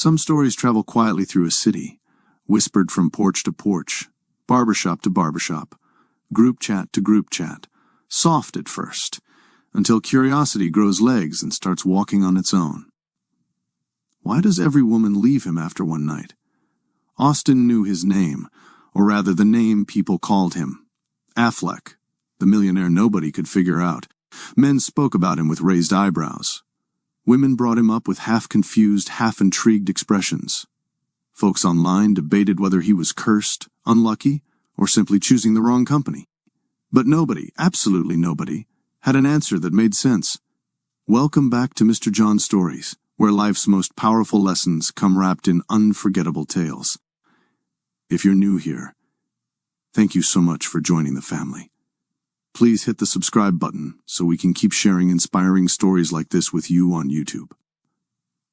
Some stories travel quietly through a city, whispered from porch to porch, barbershop to barbershop, group chat to group chat, soft at first, until curiosity grows legs and starts walking on its own. Why does every woman leave him after one night? Austin knew his name, or rather the name people called him. Affleck, the millionaire nobody could figure out. Men spoke about him with raised eyebrows. Women brought him up with half-confused, half-intrigued expressions. Folks online debated whether he was cursed, unlucky, or simply choosing the wrong company. But nobody, absolutely nobody, had an answer that made sense. Welcome back to Mr. John Stories, where life's most powerful lessons come wrapped in unforgettable tales. If you're new here, thank you so much for joining the family. Please hit the subscribe button so we can keep sharing inspiring stories like this with you on YouTube.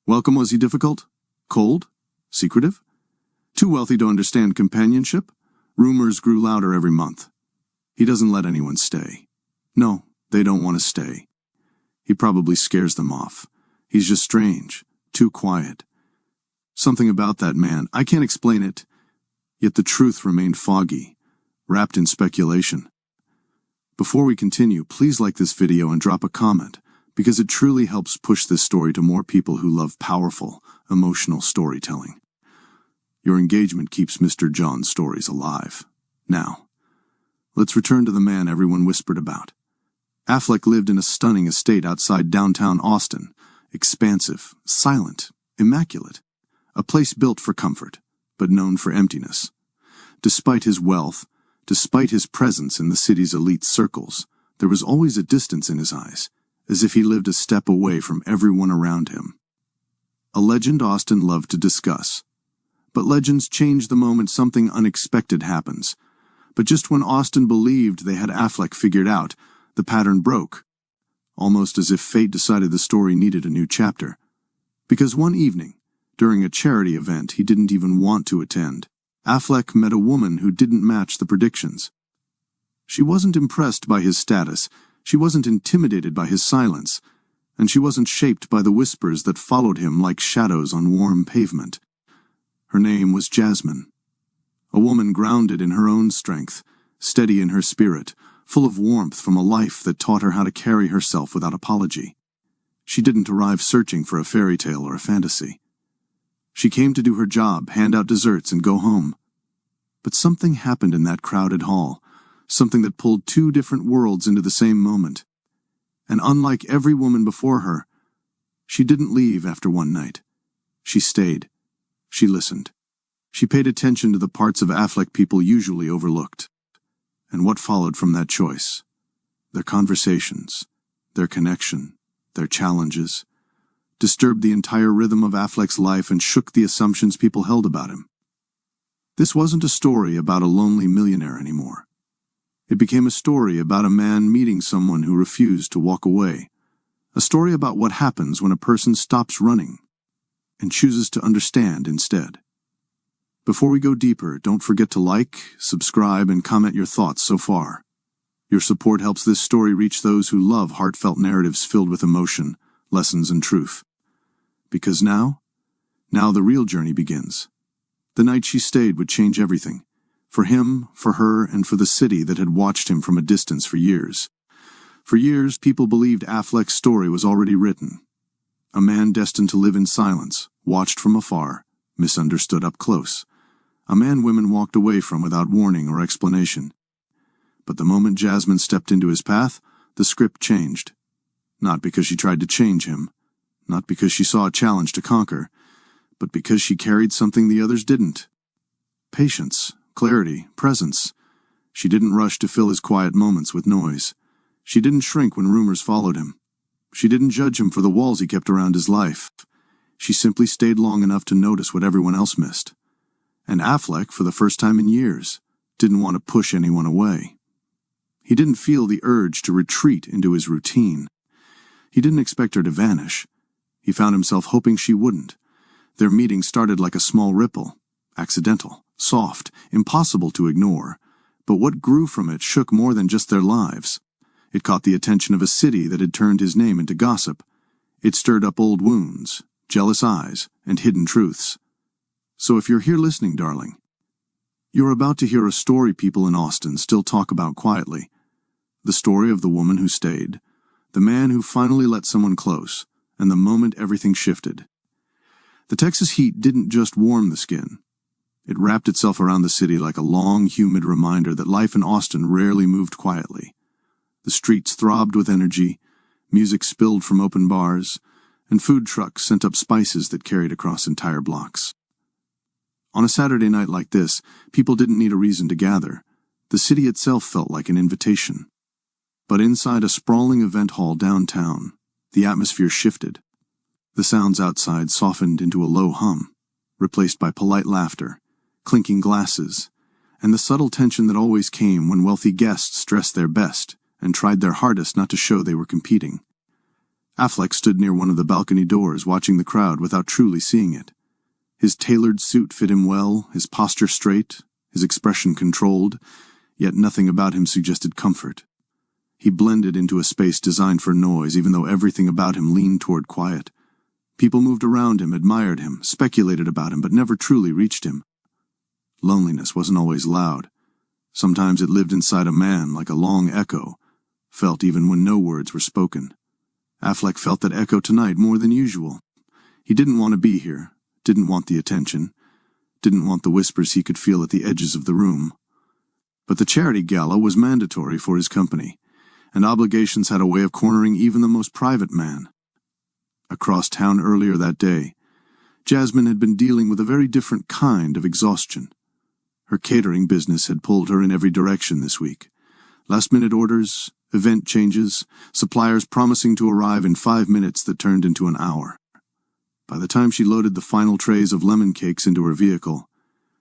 Welcome. Was he difficult? Cold? Secretive? Too wealthy to understand companionship? Rumors grew louder every month. He doesn't let anyone stay. No, they don't want to stay. He probably scares them off. He's just strange, too quiet. Something about that man, I can't explain it. Yet the truth remained foggy, wrapped in speculation. Before we continue, please like this video and drop a comment, because it truly helps push this story to more people who love powerful, emotional storytelling. Your engagement keeps Mr. John's stories alive. Now, let's return to the man everyone whispered about. Affleck lived in a stunning estate outside downtown Austin, expansive, silent, immaculate, a place built for comfort, but known for emptiness. Despite his wealth, despite his presence in the city's elite circles, there was always a distance in his eyes, as if he lived a step away from everyone around him. A legend Austin loved to discuss. But legends change the moment something unexpected happens. But just when Austin believed they had Affleck figured out, the pattern broke, almost as if fate decided the story needed a new chapter. Because one evening, during a charity event he didn't even want to attend, Affleck met a woman who didn't match the predictions. She wasn't impressed by his status, she wasn't intimidated by his silence, and she wasn't shaped by the whispers that followed him like shadows on warm pavement. Her name was Jasmine, a woman grounded in her own strength, steady in her spirit, full of warmth from a life that taught her how to carry herself without apology. She didn't arrive searching for a fairy tale or a fantasy. She came to do her job, hand out desserts, and go home. But something happened in that crowded hall, something that pulled two different worlds into the same moment. And unlike every woman before her, she didn't leave after one night. She stayed. She listened. She paid attention to the parts of Affleck people usually overlooked. And what followed from that choice? Their conversations, their connection, their challenges, disturbed the entire rhythm of Affleck's life and shook the assumptions people held about him. This wasn't a story about a lonely millionaire anymore. It became a story about a man meeting someone who refused to walk away. A story about what happens when a person stops running and chooses to understand instead. Before we go deeper, don't forget to like, subscribe, and comment your thoughts so far. Your support helps this story reach those who love heartfelt narratives filled with emotion, lessons, and truth. Because now the real journey begins. The night she stayed would change everything. For him, for her, and for the city that had watched him from a distance for years. For years, people believed Affleck's story was already written. A man destined to live in silence, watched from afar, misunderstood up close. A man women walked away from without warning or explanation. But the moment Jasmine stepped into his path, the script changed. Not because she tried to change him, not because she saw a challenge to conquer, but because she carried something the others didn't. Patience, clarity, presence. She didn't rush to fill his quiet moments with noise. She didn't shrink when rumors followed him. She didn't judge him for the walls he kept around his life. She simply stayed long enough to notice what everyone else missed. And Affleck, for the first time in years, didn't want to push anyone away. He didn't feel the urge to retreat into his routine. He didn't expect her to vanish. He found himself hoping she wouldn't. Their meeting started like a small ripple, accidental, soft, impossible to ignore. But what grew from it shook more than just their lives. It caught the attention of a city that had turned his name into gossip. It stirred up old wounds, jealous eyes, and hidden truths. So if you're here listening, darling, you're about to hear a story people in Austin still talk about quietly. The story of the woman who stayed, the man who finally let someone close, and the moment everything shifted. The Texas heat didn't just warm the skin. It wrapped itself around the city like a long, humid reminder that life in Austin rarely moved quietly. The streets throbbed with energy, music spilled from open bars, and food trucks sent up spices that carried across entire blocks. On a Saturday night like this, people didn't need a reason to gather. The city itself felt like an invitation. But inside a sprawling event hall downtown, the atmosphere shifted. The sounds outside softened into a low hum, replaced by polite laughter, clinking glasses, and the subtle tension that always came when wealthy guests dressed their best and tried their hardest not to show they were competing. Affleck stood near one of the balcony doors watching the crowd without truly seeing it. His tailored suit fit him well, his posture straight, his expression controlled, yet nothing about him suggested comfort. He blended into a space designed for noise, even though everything about him leaned toward quiet. People moved around him, admired him, speculated about him, but never truly reached him. Loneliness wasn't always loud. Sometimes it lived inside a man like a long echo, felt even when no words were spoken. Affleck felt that echo tonight more than usual. He didn't want to be here, didn't want the attention, didn't want the whispers he could feel at the edges of the room. But the charity gala was mandatory for his company, and obligations had a way of cornering even the most private man. Across town earlier that day, Jasmine had been dealing with a very different kind of exhaustion. Her catering business had pulled her in every direction this week. Last-minute orders, event changes, suppliers promising to arrive in 5 minutes that turned into an hour. By the time she loaded the final trays of lemon cakes into her vehicle,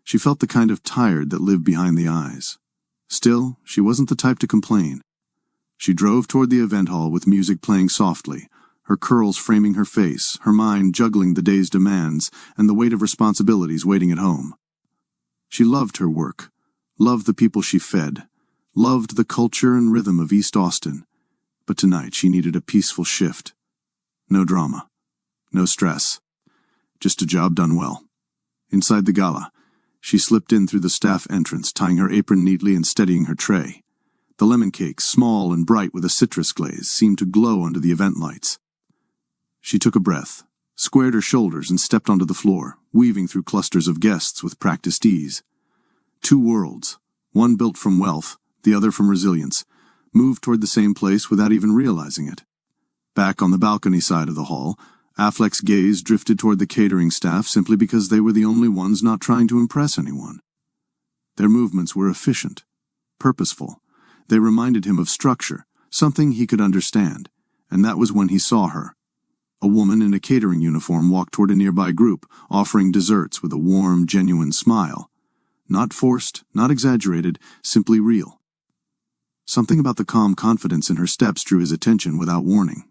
she felt the kind of tired that lived behind the eyes. Still, she wasn't the type to complain. She drove toward the event hall with music playing softly, her curls framing her face, her mind juggling the day's demands and the weight of responsibilities waiting at home. She loved her work, loved the people she fed, loved the culture and rhythm of East Austin, but tonight she needed a peaceful shift. No drama, no stress, just a job done well. Inside the gala, she slipped in through the staff entrance, tying her apron neatly and steadying her tray. The lemon cakes, small and bright with a citrus glaze, seemed to glow under the event lights. She took a breath, squared her shoulders, and stepped onto the floor, weaving through clusters of guests with practiced ease. 2 worlds, one built from wealth, the other from resilience, moved toward the same place without even realizing it. Back on the balcony side of the hall, Affleck's gaze drifted toward the catering staff simply because they were the only ones not trying to impress anyone. Their movements were efficient, purposeful. They reminded him of structure, something he could understand, and that was when he saw her. A woman in a catering uniform walked toward a nearby group, offering desserts with a warm, genuine smile. Not forced, not exaggerated, simply real. Something about the calm confidence in her steps drew his attention without warning.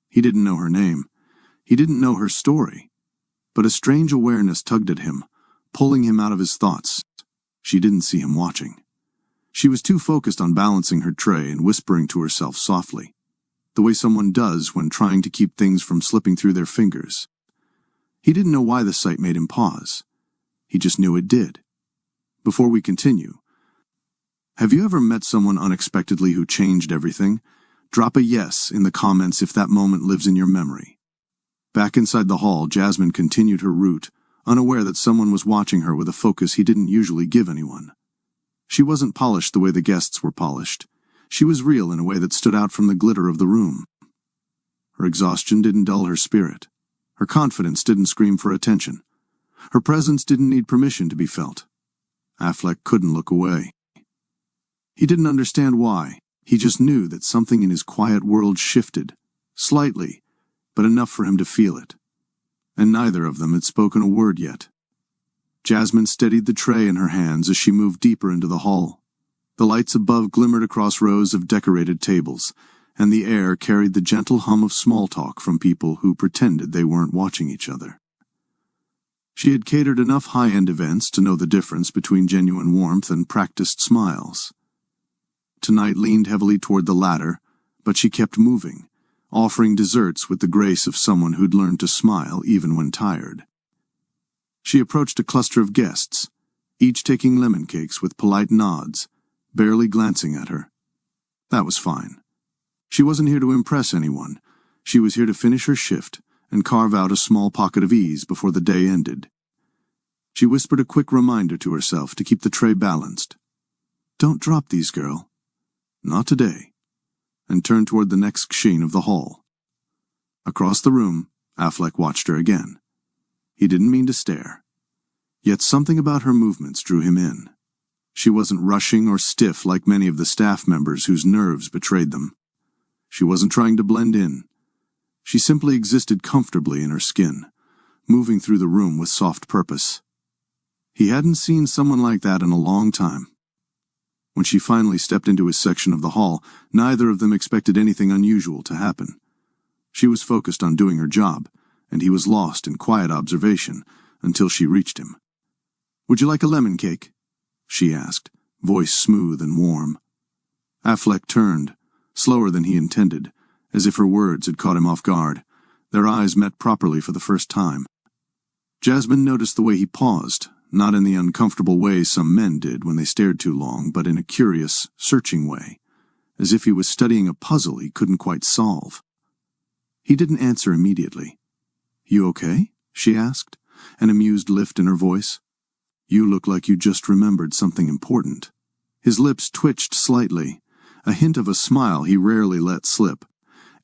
He didn't know her name. He didn't know her story. But a strange awareness tugged at him, pulling him out of his thoughts. She didn't see him watching. She was too focused on balancing her tray and whispering to herself softly, the way someone does when trying to keep things from slipping through their fingers. He didn't know why the sight made him pause. He just knew it did. Before we continue, have you ever met someone unexpectedly who changed everything? Drop a yes in the comments if that moment lives in your memory. Back inside the hall, Jasmine continued her route, unaware that someone was watching her with a focus he didn't usually give anyone. She wasn't polished the way the guests were polished. She was real in a way that stood out from the glitter of the room. Her exhaustion didn't dull her spirit. Her confidence didn't scream for attention. Her presence didn't need permission to be felt. Affleck couldn't look away. He didn't understand why. He just knew that something in his quiet world shifted, slightly, but enough for him to feel it. And neither of them had spoken a word yet. Jasmine steadied the tray in her hands as she moved deeper into the hall. The lights above glimmered across rows of decorated tables, and the air carried the gentle hum of small talk from people who pretended they weren't watching each other. She had catered enough high-end events to know the difference between genuine warmth and practiced smiles. Tonight leaned heavily toward the latter, but she kept moving, offering desserts with the grace of someone who'd learned to smile even when tired. She approached a cluster of guests, each taking lemon cakes with polite nods, barely glancing at her. That was fine. She wasn't here to impress anyone. She was here to finish her shift and carve out a small pocket of ease before the day ended. She whispered a quick reminder to herself to keep the tray balanced. "Don't drop these, girl. Not today," and turned toward the next sheen of the hall. Across the room, Affleck watched her again. He didn't mean to stare. Yet something about her movements drew him in. She wasn't rushing or stiff like many of the staff members whose nerves betrayed them. She wasn't trying to blend in. She simply existed comfortably in her skin, moving through the room with soft purpose. He hadn't seen someone like that in a long time. When she finally stepped into his section of the hall, neither of them expected anything unusual to happen. She was focused on doing her job, and he was lost in quiet observation until she reached him. "Would you like a lemon cake?" she asked, voice smooth and warm. Affleck turned, slower than he intended, as if her words had caught him off guard. Their eyes met properly for the first time. Jasmine noticed the way he paused, not in the uncomfortable way some men did when they stared too long, but in a curious, searching way, as if he was studying a puzzle he couldn't quite solve. He didn't answer immediately. "You okay?" she asked, an amused lift in her voice. "You look like you just remembered something important." His lips twitched slightly, a hint of a smile he rarely let slip.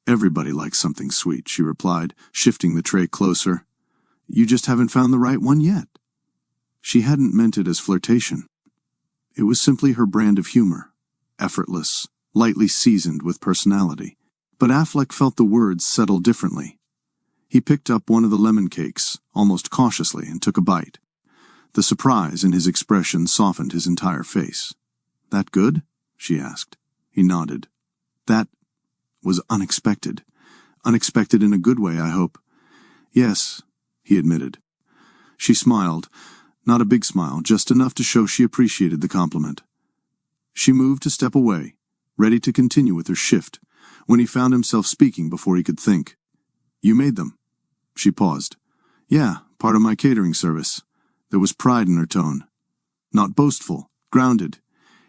"Everybody likes something sweet," she replied, shifting the tray closer. "You just haven't found the right one yet." She hadn't meant it as flirtation. It was simply her brand of humor, effortless, lightly seasoned with personality. But Affleck felt the words settle differently. He picked up one of the lemon cakes, almost cautiously, and took a bite. The surprise in his expression softened his entire face. "That good?" she asked. He nodded. "That was unexpected. Unexpected in a good way, I hope." "Yes," he admitted. She smiled. Not a big smile, just enough to show she appreciated the compliment. She moved to step away, ready to continue with her shift, when he found himself speaking before he could think. "You made them." She paused. "Yeah, part of my catering service." There was pride in her tone. Not boastful, grounded.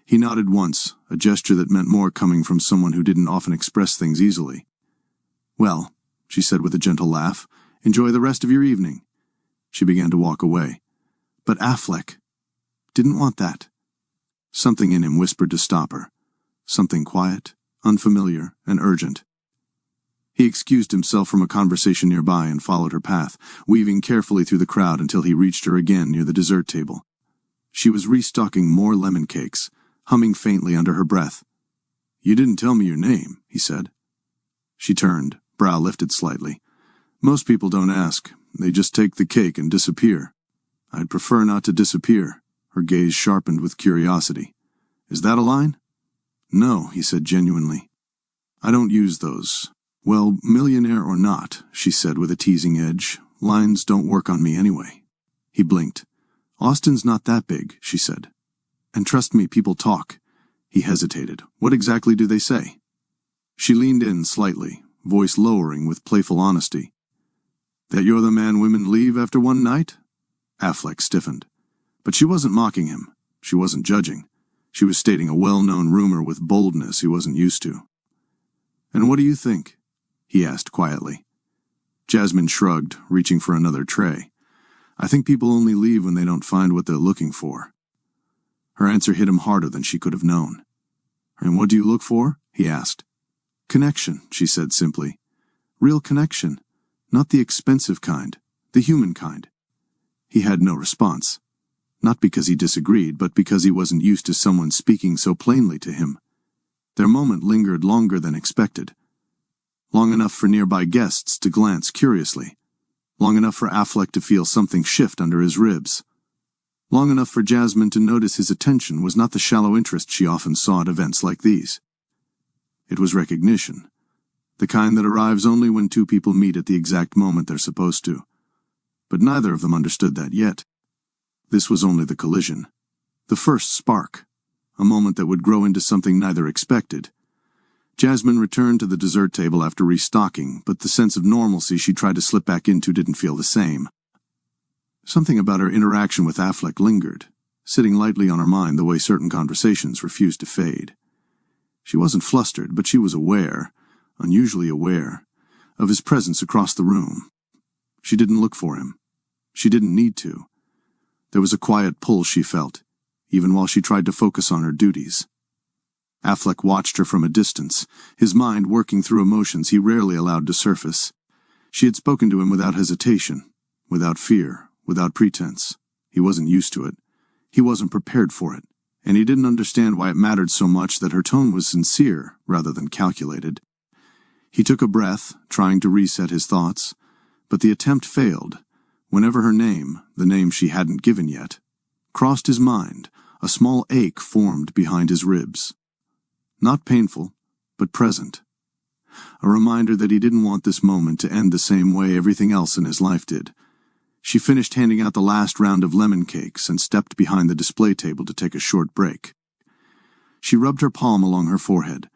He nodded once, a gesture that meant more coming from someone who didn't often express things easily. "Well," she said with a gentle laugh, "enjoy the rest of your evening." She began to walk away. But Affleck didn't want that. Something in him whispered to stop her. Something quiet, unfamiliar, and urgent. He excused himself from a conversation nearby and followed her path, weaving carefully through the crowd until he reached her again near the dessert table. She was restocking more lemon cakes, humming faintly under her breath. "You didn't tell me your name," he said. She turned, brow lifted slightly. "Most people don't ask. They just take the cake and disappear." "I'd prefer not to disappear." Her gaze sharpened with curiosity. "Is that a line?" "No," he said genuinely. "I don't use those." "Well, millionaire or not," she said with a teasing edge, "lines don't work on me anyway." He blinked. "Austin's not that big," she said. "And trust me, people talk." He hesitated. "What exactly do they say?" She leaned in slightly, voice lowering with playful honesty. "That you're the man women leave after one night?" Affleck stiffened. But she wasn't mocking him. She wasn't judging. She was stating a well-known rumor with boldness he wasn't used to. "And what do you think?" he asked quietly. Jasmine shrugged, reaching for another tray. "I think people only leave when they don't find what they're looking for." Her answer hit him harder than she could have known. "And what do you look for?" he asked. "Connection," she said simply. "Real connection. Not the expensive kind. The human kind." He had no response. Not because he disagreed, but because he wasn't used to someone speaking so plainly to him. Their moment lingered longer than expected. Long enough for nearby guests to glance curiously. Long enough for Affleck to feel something shift under his ribs. Long enough for Jasmine to notice his attention was not the shallow interest she often saw at events like these. It was recognition. The kind that arrives only when two people meet at the exact moment they're supposed to. But neither of them understood that yet. This was only the collision. The first spark. A moment that would grow into something neither expected. Jasmine returned to the dessert table after restocking, but the sense of normalcy she tried to slip back into didn't feel the same. Something about her interaction with Affleck lingered, sitting lightly on her mind the way certain conversations refused to fade. She wasn't flustered, but she was aware, unusually aware, of his presence across the room. She didn't look for him. She didn't need to. There was a quiet pull she felt, even while she tried to focus on her duties. Affleck watched her from a distance, his mind working through emotions he rarely allowed to surface. She had spoken to him without hesitation, without fear, without pretense. He wasn't used to it. He wasn't prepared for it, and he didn't understand why it mattered so much that her tone was sincere rather than calculated. He took a breath, trying to reset his thoughts, but the attempt failed. Whenever her name, the name she hadn't given yet, crossed his mind, a small ache formed behind his ribs. Not painful, but present. A reminder that he didn't want this moment to end the same way everything else in his life did. She finished handing out the last round of lemon cakes and stepped behind the display table to take a short break. She rubbed her palm along her forehead,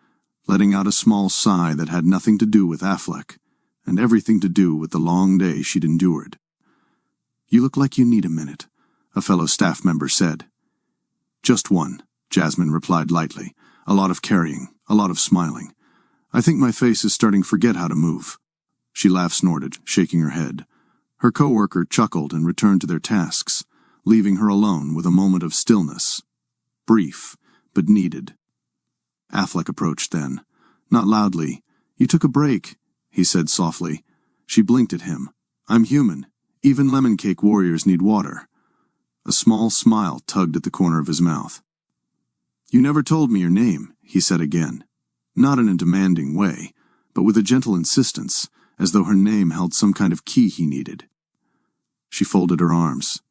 letting out a small sigh that had nothing to do with Affleck, and everything to do with the long day she'd endured. "You look like you need a minute," a fellow staff member said. "Just one," Jasmine replied lightly. "A lot of carrying, a lot of smiling. I think my face is starting to forget how to move." She laugh-snorted, shaking her head. Her coworker chuckled and returned to their tasks, leaving her alone with a moment of stillness. Brief, but needed. Affleck approached then. Not loudly. "You took a break," he said softly. She blinked at him. "I'm human. Even lemon cake warriors need water." A small smile tugged at the corner of his mouth. "You never told me your name," he said again. Not in a demanding way, but with a gentle insistence, as though her name held some kind of key he needed. She folded her arms.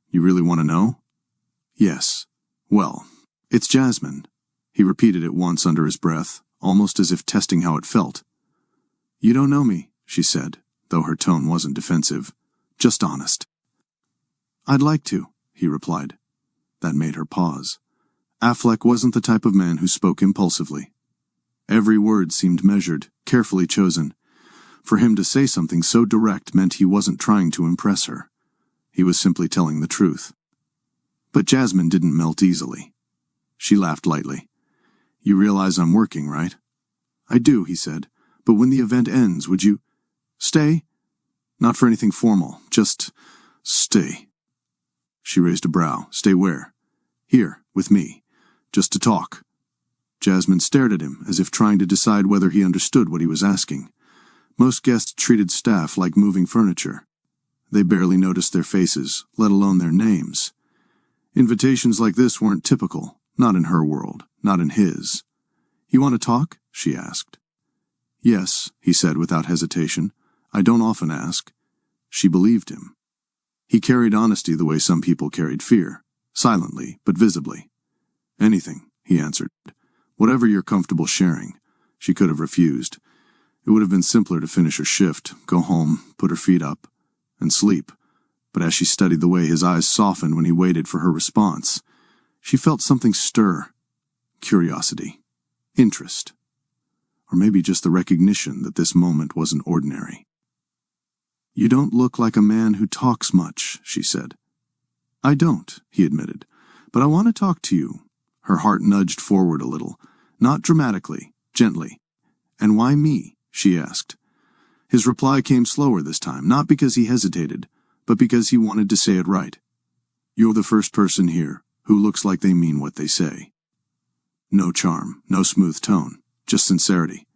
"You really want to know?" "Yes. Well, it's Jasmine." He repeated it once under his breath, almost as if testing how it felt. "You don't know me," she said, though her tone wasn't defensive. "Just honest." "I'd like to," he replied. That made her pause. Affleck wasn't the type of man who spoke impulsively. Every word seemed measured, carefully chosen. For him to say something so direct meant he wasn't trying to impress her. He was simply telling the truth. But Jasmine didn't melt easily. She laughed lightly. "You realize I'm working, right?" "I do," he said. "But when the event ends, would you stay?" "Not for anything formal, just stay." She raised a brow. "Stay where?" "Here, with me. Just to talk." Jasmine stared at him, as if trying to decide whether he understood what he was asking. Most guests treated staff like moving furniture. They barely noticed their faces, let alone their names. Invitations like this weren't typical, not in her world, not in his. "You want to talk?" she asked. "Yes," he said without hesitation. "I don't often ask." She believed him. He carried honesty the way some people carried fear, silently but visibly. "Anything," he answered. "Whatever you're comfortable sharing." She could have refused. It would have been simpler to finish her shift, go home, put her feet up, and sleep. But as she studied the way his eyes softened when he waited for her response, she felt something stir. Curiosity. Interest. Or maybe just the recognition that this moment wasn't ordinary. "You don't look like a man who talks much," she said. "I don't," he admitted. "But I want to talk to you." Her heart nudged forward a little. Not dramatically, gently. "And why me?" she asked. His reply came slower this time, not because he hesitated, but because he wanted to say it right. "You're the first person here who looks like they mean what they say." No charm, no smooth tone, just sincerity.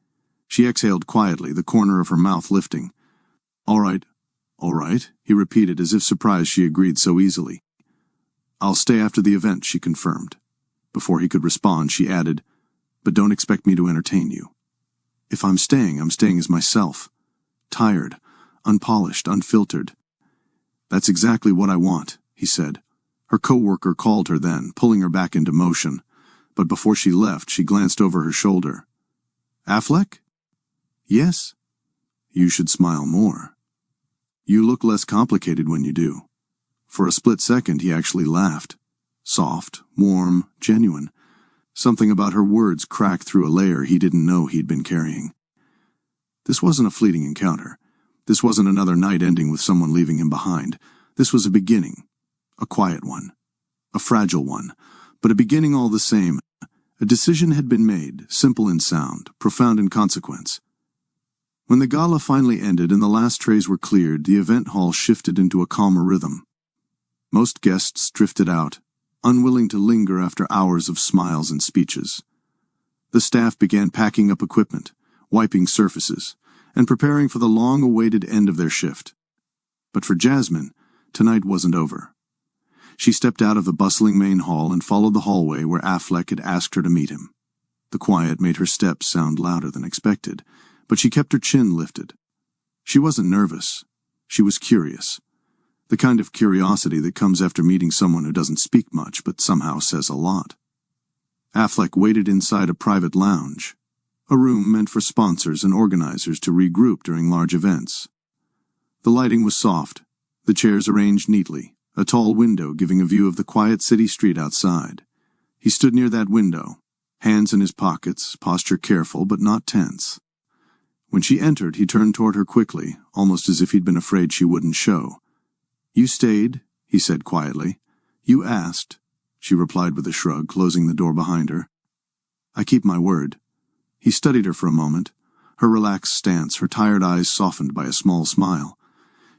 She exhaled quietly, the corner of her mouth lifting. All right," he repeated as if surprised she agreed so easily. "I'll stay after the event," she confirmed. Before he could respond, she added, "But don't expect me to entertain you." "If I'm staying as myself. Tired, unpolished, unfiltered." "That's exactly what I want," he said. Her coworker called her then, pulling her back into motion. But before she left, she glanced over her shoulder. "Affleck?" "Yes." "You should smile more. You look less complicated when you do." For a split second, he actually laughed. Soft, warm, genuine. Something about her words cracked through a layer he didn't know he'd been carrying. This wasn't a fleeting encounter. This wasn't another night ending with someone leaving him behind. This was a beginning. A quiet one. A fragile one. But a beginning all the same. A decision had been made, simple in sound, profound in consequence. When the gala finally ended and the last trays were cleared, the event hall shifted into a calmer rhythm. Most guests drifted out, unwilling to linger after hours of smiles and speeches. The staff began packing up equipment, wiping surfaces, and preparing for the long-awaited end of their shift. But for Jasmine, tonight wasn't over. She stepped out of the bustling main hall and followed the hallway where Affleck had asked her to meet him. The quiet made her steps sound louder than expected, but she kept her chin lifted. She wasn't nervous. She was curious. The kind of curiosity that comes after meeting someone who doesn't speak much but somehow says a lot. Affleck waited inside a private lounge, a room meant for sponsors and organizers to regroup during large events. The lighting was soft, the chairs arranged neatly, a tall window giving a view of the quiet city street outside. He stood near that window, hands in his pockets, posture careful but not tense. When she entered, he turned toward her quickly, almost as if he'd been afraid she wouldn't show. "You stayed," he said quietly. "You asked," she replied with a shrug, closing the door behind her. "I keep my word." He studied her for a moment, her relaxed stance, her tired eyes softened by a small smile.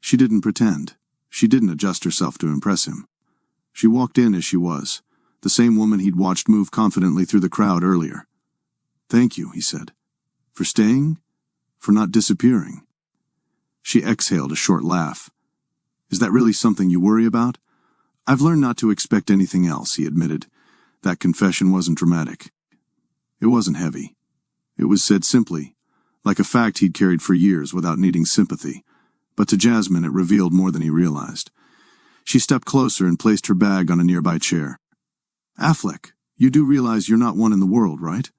She didn't pretend. She didn't adjust herself to impress him. She walked in as she was, the same woman he'd watched move confidently through the crowd earlier. "Thank you," he said. "For staying? For not disappearing?" She exhaled a short laugh. "Is that really something you worry about?" "I've learned not to expect anything else," he admitted. That confession wasn't dramatic. It wasn't heavy. It was said simply, like a fact he'd carried for years without needing sympathy. But to Jasmine it revealed more than he realized. She stepped closer and placed her bag on a nearby chair. "Affleck, you do realize you're not one in the world, right?"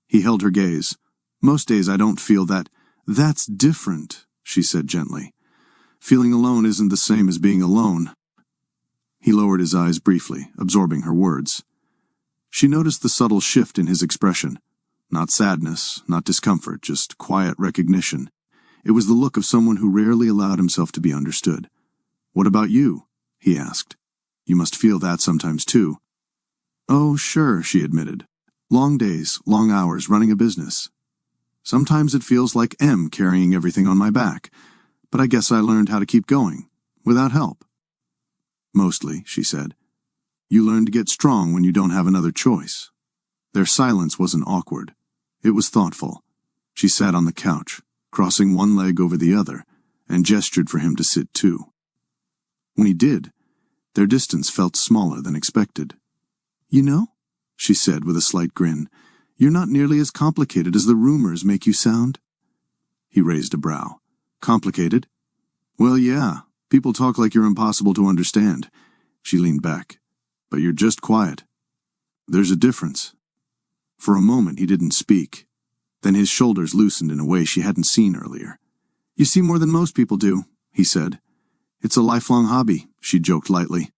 He held her gaze. "Most days I don't feel that." "That's different," she said gently. "Feeling alone isn't the same as being alone." He lowered his eyes briefly, absorbing her words. She noticed the subtle shift in his expression. Not sadness, not discomfort, just quiet recognition. It was the look of someone who rarely allowed himself to be understood. "What about you?" he asked. "You must feel that sometimes too." "Oh, sure," she admitted. "Long days, long hours, running a business. Sometimes it feels like M carrying everything on my back, but I guess I learned how to keep going, without help." "Mostly," she said. "You learn to get strong when you don't have another choice." Their silence wasn't awkward. It was thoughtful. She sat on the couch, crossing one leg over the other, and gestured for him to sit too. When he did, their distance felt smaller than expected. "You know," she said with a slight grin, "you're not nearly as complicated as the rumors make you sound." He raised a brow. "Complicated?" "Well, yeah. People talk like you're impossible to understand." She leaned back. "But you're just quiet. There's a difference." For a moment he didn't speak. Then his shoulders loosened in a way she hadn't seen earlier. "You see more than most people do," he said. "It's a lifelong hobby," she joked lightly.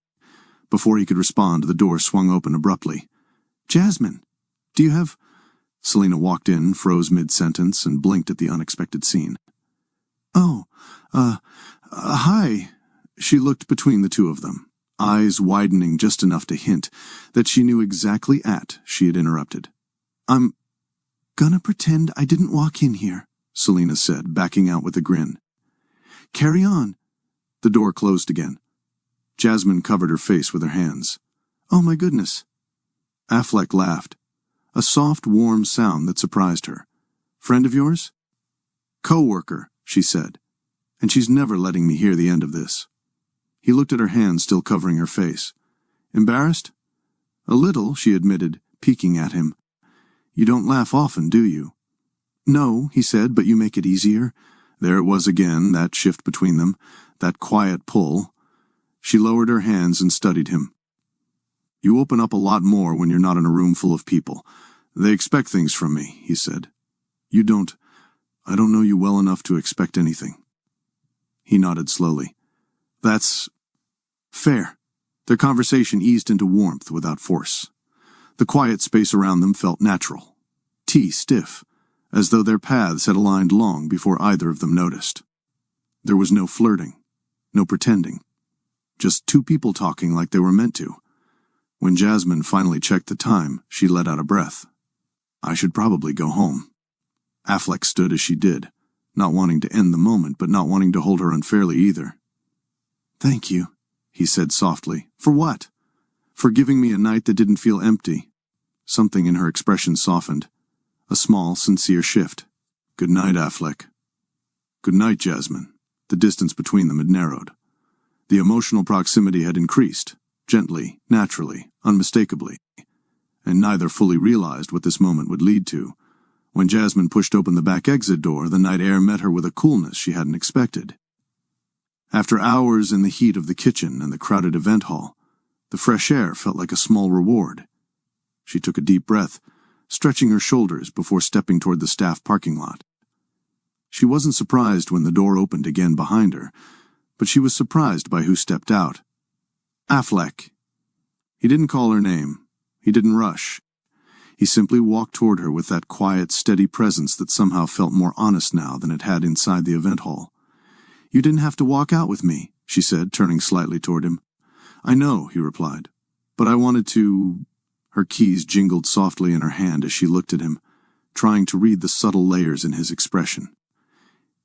Before he could respond, the door swung open abruptly. "Jasmine, do you have—" Selena walked in, froze mid-sentence, and blinked at the unexpected scene. "Oh, hi." She looked between the two of them, eyes widening just enough to hint that she knew exactly she had interrupted. "I'm gonna pretend I didn't walk in here," Selena said, backing out with a grin. "Carry on." The door closed again. Jasmine covered her face with her hands. "Oh my goodness." Affleck laughed. A soft, warm sound that surprised her. "Friend of yours?" "Co-worker," she said. "And she's never letting me hear the end of this." He looked at her hands still covering her face. "Embarrassed?" "A little," she admitted, peeking at him. "You don't laugh often, do you?" "No," he said, "but you make it easier." There it was again, that shift between them, that quiet pull. She lowered her hands and studied him. "You open up a lot more when you're not in a room full of people. They expect things from me," he said. "You don't. I don't know you well enough to expect anything." He nodded slowly. "That's fair." Their conversation eased into warmth without force. The quiet space around them felt natural, stiff, as though their paths had aligned long before either of them noticed. There was no flirting, no pretending, just two people talking like they were meant to. When Jasmine finally checked the time, she let out a breath. I should probably go home. Affleck stood as she did, not wanting to end the moment, but not wanting to hold her unfairly either. Thank you, he said softly. For what? For giving me a night that didn't feel empty. Something in her expression softened. A small, sincere shift. Good night, Affleck. Good night, Jasmine. The distance between them had narrowed. The emotional proximity had increased, gently, naturally, unmistakably, and neither fully realized what this moment would lead to. When Jasmine pushed open the back exit door, the night air met her with a coolness she hadn't expected. After hours in the heat of the kitchen and the crowded event hall, the fresh air felt like a small reward. She took a deep breath, stretching her shoulders before stepping toward the staff parking lot. She wasn't surprised when the door opened again behind her, but she was surprised by who stepped out. Affleck. He didn't call her name. He didn't rush. He simply walked toward her with that quiet, steady presence that somehow felt more honest now than it had inside the event hall. You didn't have to walk out with me, she said, turning slightly toward him. I know, he replied, but I wanted to... Her keys jingled softly in her hand as she looked at him, trying to read the subtle layers in his expression.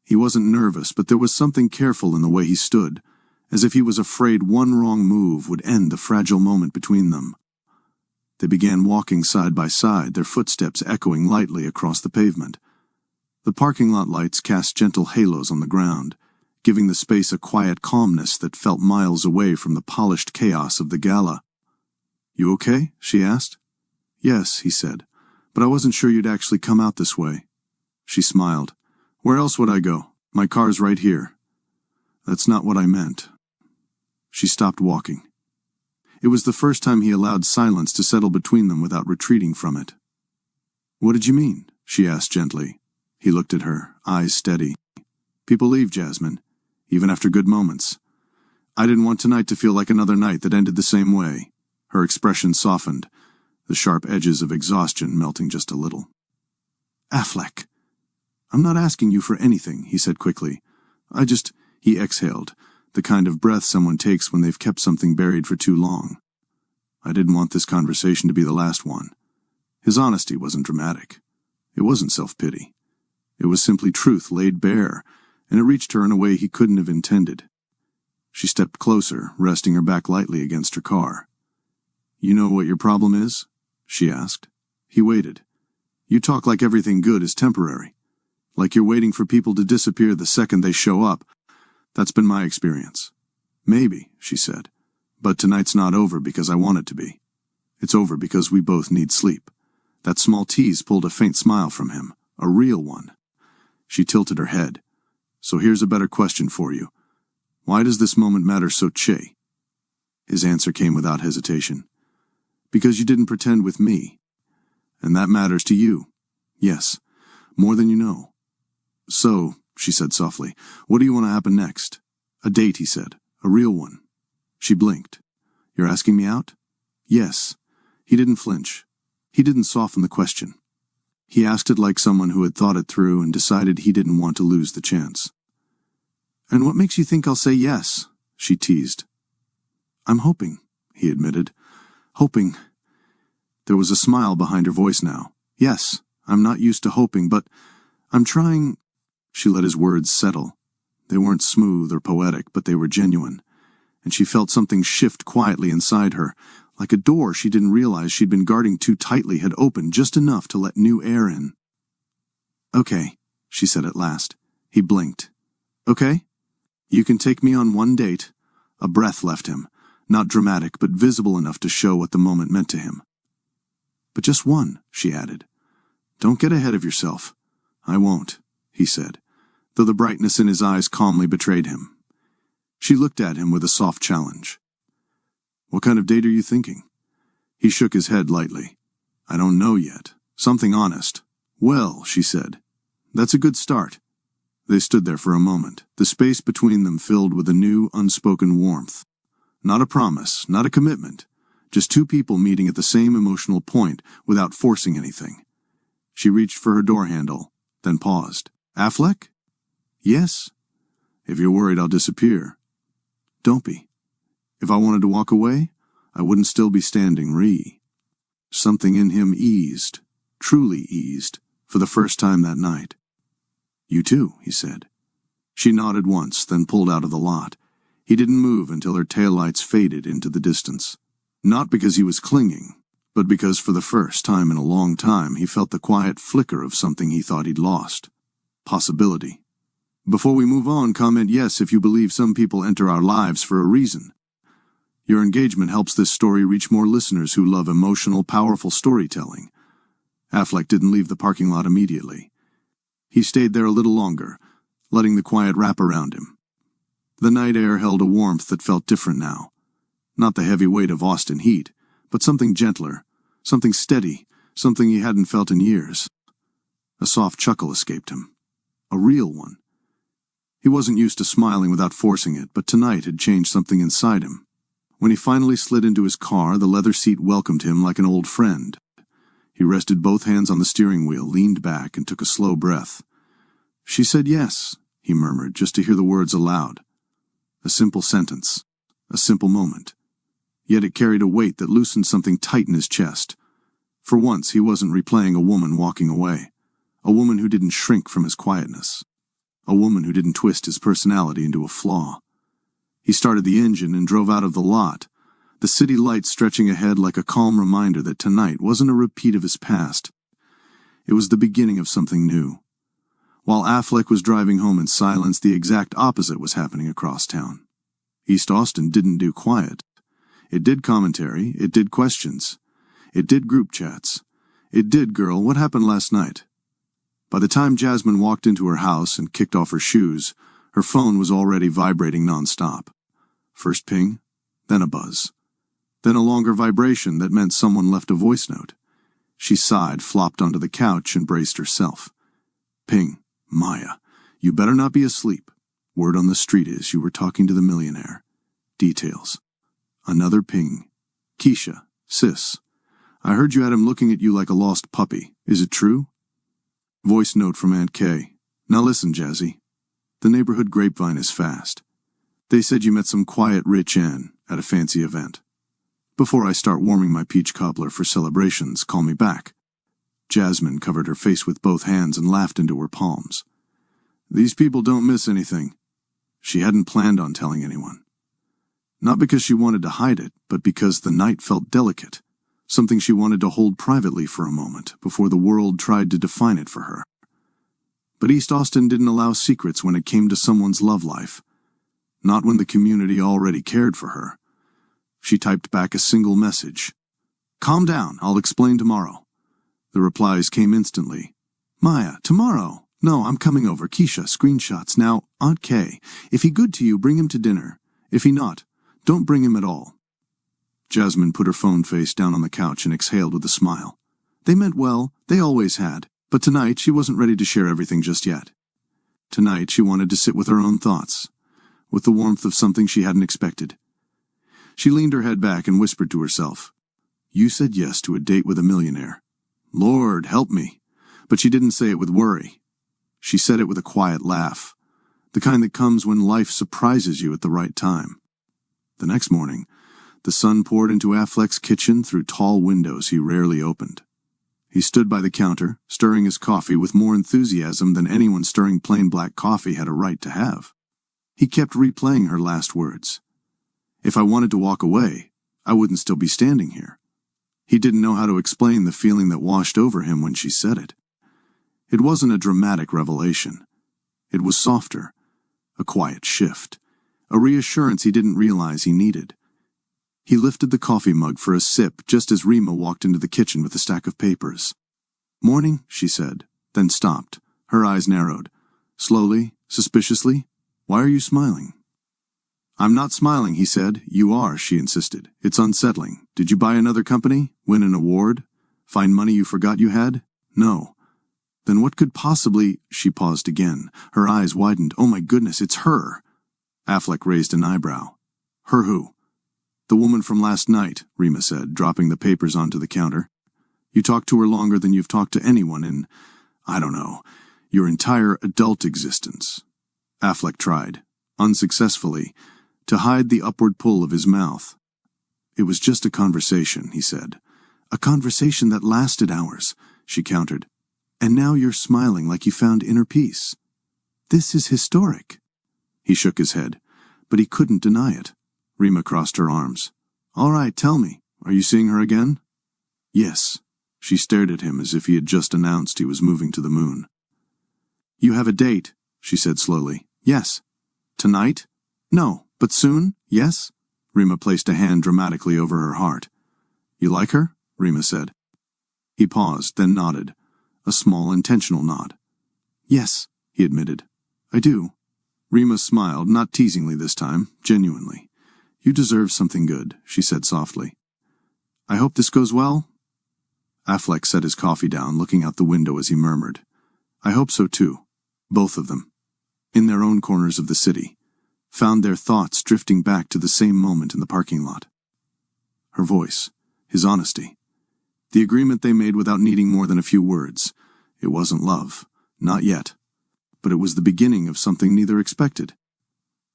He wasn't nervous, but there was something careful in the way he stood, as if he was afraid one wrong move would end the fragile moment between them. They began walking side by side, their footsteps echoing lightly across the pavement. The parking lot lights cast gentle halos on the ground, giving the space a quiet calmness that felt miles away from the polished chaos of the gala. You okay? She asked. Yes, he said, but I wasn't sure you'd actually come out this way. She smiled. Where else would I go? My car's right here. That's not what I meant. She stopped walking. It was the first time he allowed silence to settle between them without retreating from it. What did you mean? She asked gently. He looked at her, eyes steady. People leave, Jasmine, even after good moments. I didn't want tonight to feel like another night that ended the same way. Her expression softened, the sharp edges of exhaustion melting just a little. Affleck. I'm not asking you for anything, he said quickly. He exhaled, the kind of breath someone takes when they've kept something buried for too long. I didn't want this conversation to be the last one. His honesty wasn't dramatic. It wasn't self-pity. It was simply truth laid bare, and it reached her in a way he couldn't have intended. She stepped closer, resting her back lightly against her car. You know what your problem is? She asked. He waited. You talk like everything good is temporary. Like you're waiting for people to disappear the second they show up. That's been my experience. Maybe, she said. But tonight's not over because I want it to be. It's over because we both need sleep. That small tease pulled a faint smile from him, a real one. She tilted her head. So here's a better question for you. Why does this moment matter so che? His answer came without hesitation. Because you didn't pretend with me. And that matters to you. Yes, more than you know. So, she said softly, what do you want to happen next? A date, he said. A real one. She blinked. You're asking me out? Yes. He didn't flinch. He didn't soften the question. He asked it like someone who had thought it through and decided he didn't want to lose the chance. And what makes you think I'll say yes? She teased. I'm hoping, he admitted. Hoping. There was a smile behind her voice now. Yes, I'm not used to hoping, but I'm trying. She let his words settle. They weren't smooth or poetic, but they were genuine, and she felt something shift quietly inside her, like a door she didn't realize she'd been guarding too tightly had opened just enough to let new air in. Okay, she said at last. He blinked. Okay? You can take me on one date. A breath left him, not dramatic, but visible enough to show what the moment meant to him. But just one, she added. Don't get ahead of yourself. I won't, he said, though the brightness in his eyes calmly betrayed him. She looked at him with a soft challenge. What kind of date are you thinking? He shook his head lightly. I don't know yet. Something honest. Well, she said. That's a good start. They stood there for a moment, the space between them filled with a new, unspoken warmth. Not a promise, not a commitment, Just two people meeting at the same emotional point without forcing anything. She reached for her door handle, then paused. Affleck? Yes. If you're worried I'll disappear. Don't be. If I wanted to walk away, I wouldn't still be standing. Something in him eased, truly eased, for the first time that night. You too, he said. She nodded once, then pulled out of the lot. He didn't move until her taillights faded into the distance. Not because he was clinging, but because for the first time in a long time he felt the quiet flicker of something he thought he'd lost. Possibility. Before we move on, comment yes if you believe some people enter our lives for a reason. Your engagement helps this story reach more listeners who love emotional, powerful storytelling. Affleck didn't leave the parking lot immediately. He stayed there a little longer, letting the quiet wrap around him. The night air held a warmth that felt different now. Not the heavy weight of Austin heat, but something gentler, something steady, something he hadn't felt in years. A soft chuckle escaped him. A real one. He wasn't used to smiling without forcing it, but tonight had changed something inside him. When he finally slid into his car, the leather seat welcomed him like an old friend. He rested both hands on the steering wheel, leaned back, and took a slow breath. She said yes, he murmured, just to hear the words aloud. A simple sentence. A simple moment. Yet it carried a weight that loosened something tight in his chest. For once, he wasn't replaying a woman walking away. A woman who didn't shrink from his quietness. A woman who didn't twist his personality into a flaw. He started the engine and drove out of the lot, the city lights stretching ahead like a calm reminder that tonight wasn't a repeat of his past. It was the beginning of something new. While Affleck was driving home in silence, the exact opposite was happening across town. East Austin didn't do quiet. It did commentary, it did questions. It did group chats. It did, girl, what happened last night? By the time Jasmine walked into her house and kicked off her shoes, her phone was already vibrating nonstop. First ping, then a buzz. Then a longer vibration that meant someone left a voice note. She sighed, flopped onto the couch, and braced herself. Ping. Maya, you better not be asleep. Word on the street is you were talking to the millionaire. Details. Another ping. Keisha, sis. I heard you had him looking at you like a lost puppy. Is it true? Voice note from Aunt Kay. Now listen, Jazzy. The neighborhood grapevine is fast. They said you met some quiet rich Ann at a fancy event. Before I start warming my peach cobbler for celebrations, call me back. Jasmine covered her face with both hands and laughed into her palms. These people don't miss anything. She hadn't planned on telling anyone. Not because she wanted to hide it, but because the night felt delicate, something she wanted to hold privately for a moment before the world tried to define it for her. But East Austin didn't allow secrets when it came to someone's love life. Not when the community already cared for her. She typed back a single message. Calm down, I'll explain tomorrow. The replies came instantly. Maya, tomorrow. No, I'm coming over. Keisha, screenshots. Now, Aunt Kay, if he good to you, bring him to dinner. If he not, don't bring him at all. Jasmine put her phone face down on the couch and exhaled with a smile. They meant well, they always had, but tonight she wasn't ready to share everything just yet. Tonight she wanted to sit with her own thoughts, with the warmth of something she hadn't expected. She leaned her head back and whispered to herself, You said yes to a date with a millionaire. Lord, help me. But she didn't say it with worry. She said it with a quiet laugh, the kind that comes when life surprises you at the right time. The next morning, the sun poured into Affleck's kitchen through tall windows he rarely opened. He stood by the counter, stirring his coffee with more enthusiasm than anyone stirring plain black coffee had a right to have. He kept replaying her last words. If I wanted to walk away, I wouldn't still be standing here. He didn't know how to explain the feeling that washed over him when she said it. It wasn't a dramatic revelation. It was softer, a quiet shift, a reassurance he didn't realize he needed. He lifted the coffee mug for a sip just as Rima walked into the kitchen with a stack of papers. Morning, she said, then stopped. Her eyes narrowed. Slowly, suspiciously, Why are you smiling? I'm not smiling, he said. You are, she insisted. It's unsettling. Did you buy another company? Win an award? Find money you forgot you had? No. Then what could possibly... She paused again. Her eyes widened. Oh my goodness, it's her. Affleck raised an eyebrow. Her who? The woman from last night, Rima said, dropping the papers onto the counter. You talked to her longer than you've talked to anyone in, I don't know, your entire adult existence. Affleck tried, unsuccessfully, to hide the upward pull of his mouth. It was just a conversation, he said. A conversation that lasted hours, she countered. And now you're smiling like you found inner peace. This is historic. He shook his head, but he couldn't deny it. Rima crossed her arms. All right, tell me, are you seeing her again? Yes. She stared at him as if he had just announced he was moving to the moon. You have a date, she said slowly. Yes. Tonight? No, but soon? Yes? Rima placed a hand dramatically over her heart. You like her? Rima said. He paused, then nodded. A small, intentional nod. Yes, he admitted. I do. Rima smiled, not teasingly this time, genuinely. You deserve something good, she said softly. I hope this goes well? Affleck set his coffee down, looking out the window as he murmured. I hope so too. Both of them. In their own corners of the city. Found their thoughts drifting back to the same moment in the parking lot. Her voice. His honesty. The agreement they made without needing more than a few words. It wasn't love. Not yet. But it was the beginning of something neither expected.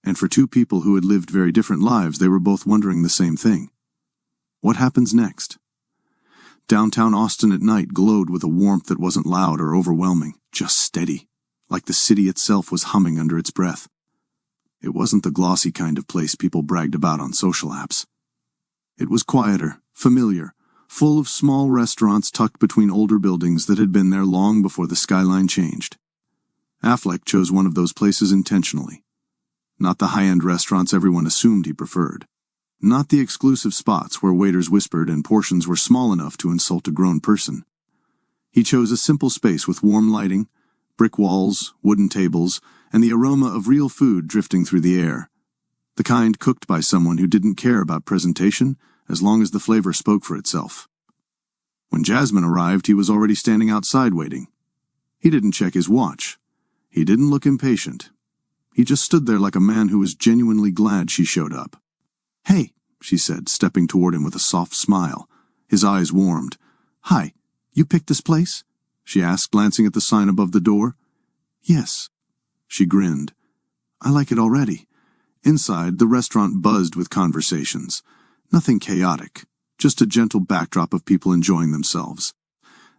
And for two people who had lived very different lives, they were both wondering the same thing. What happens next? Downtown Austin at night glowed with a warmth that wasn't loud or overwhelming, just steady, like the city itself was humming under its breath. It wasn't the glossy kind of place people bragged about on social apps. It was quieter, familiar, full of small restaurants tucked between older buildings that had been there long before the skyline changed. Affleck chose one of those places intentionally. Not the high-end restaurants everyone assumed he preferred. Not the exclusive spots where waiters whispered and portions were small enough to insult a grown person. He chose a simple space with warm lighting, brick walls, wooden tables, and the aroma of real food drifting through the air. The kind cooked by someone who didn't care about presentation as long as the flavor spoke for itself. When Jasmine arrived, he was already standing outside waiting. He didn't check his watch. He didn't look impatient. He just stood there like a man who was genuinely glad she showed up. Hey, she said, stepping toward him with a soft smile. His eyes warmed. Hi, you picked this place? She asked, glancing at the sign above the door. Yes. She grinned. I like it already. Inside, the restaurant buzzed with conversations. Nothing chaotic, just a gentle backdrop of people enjoying themselves.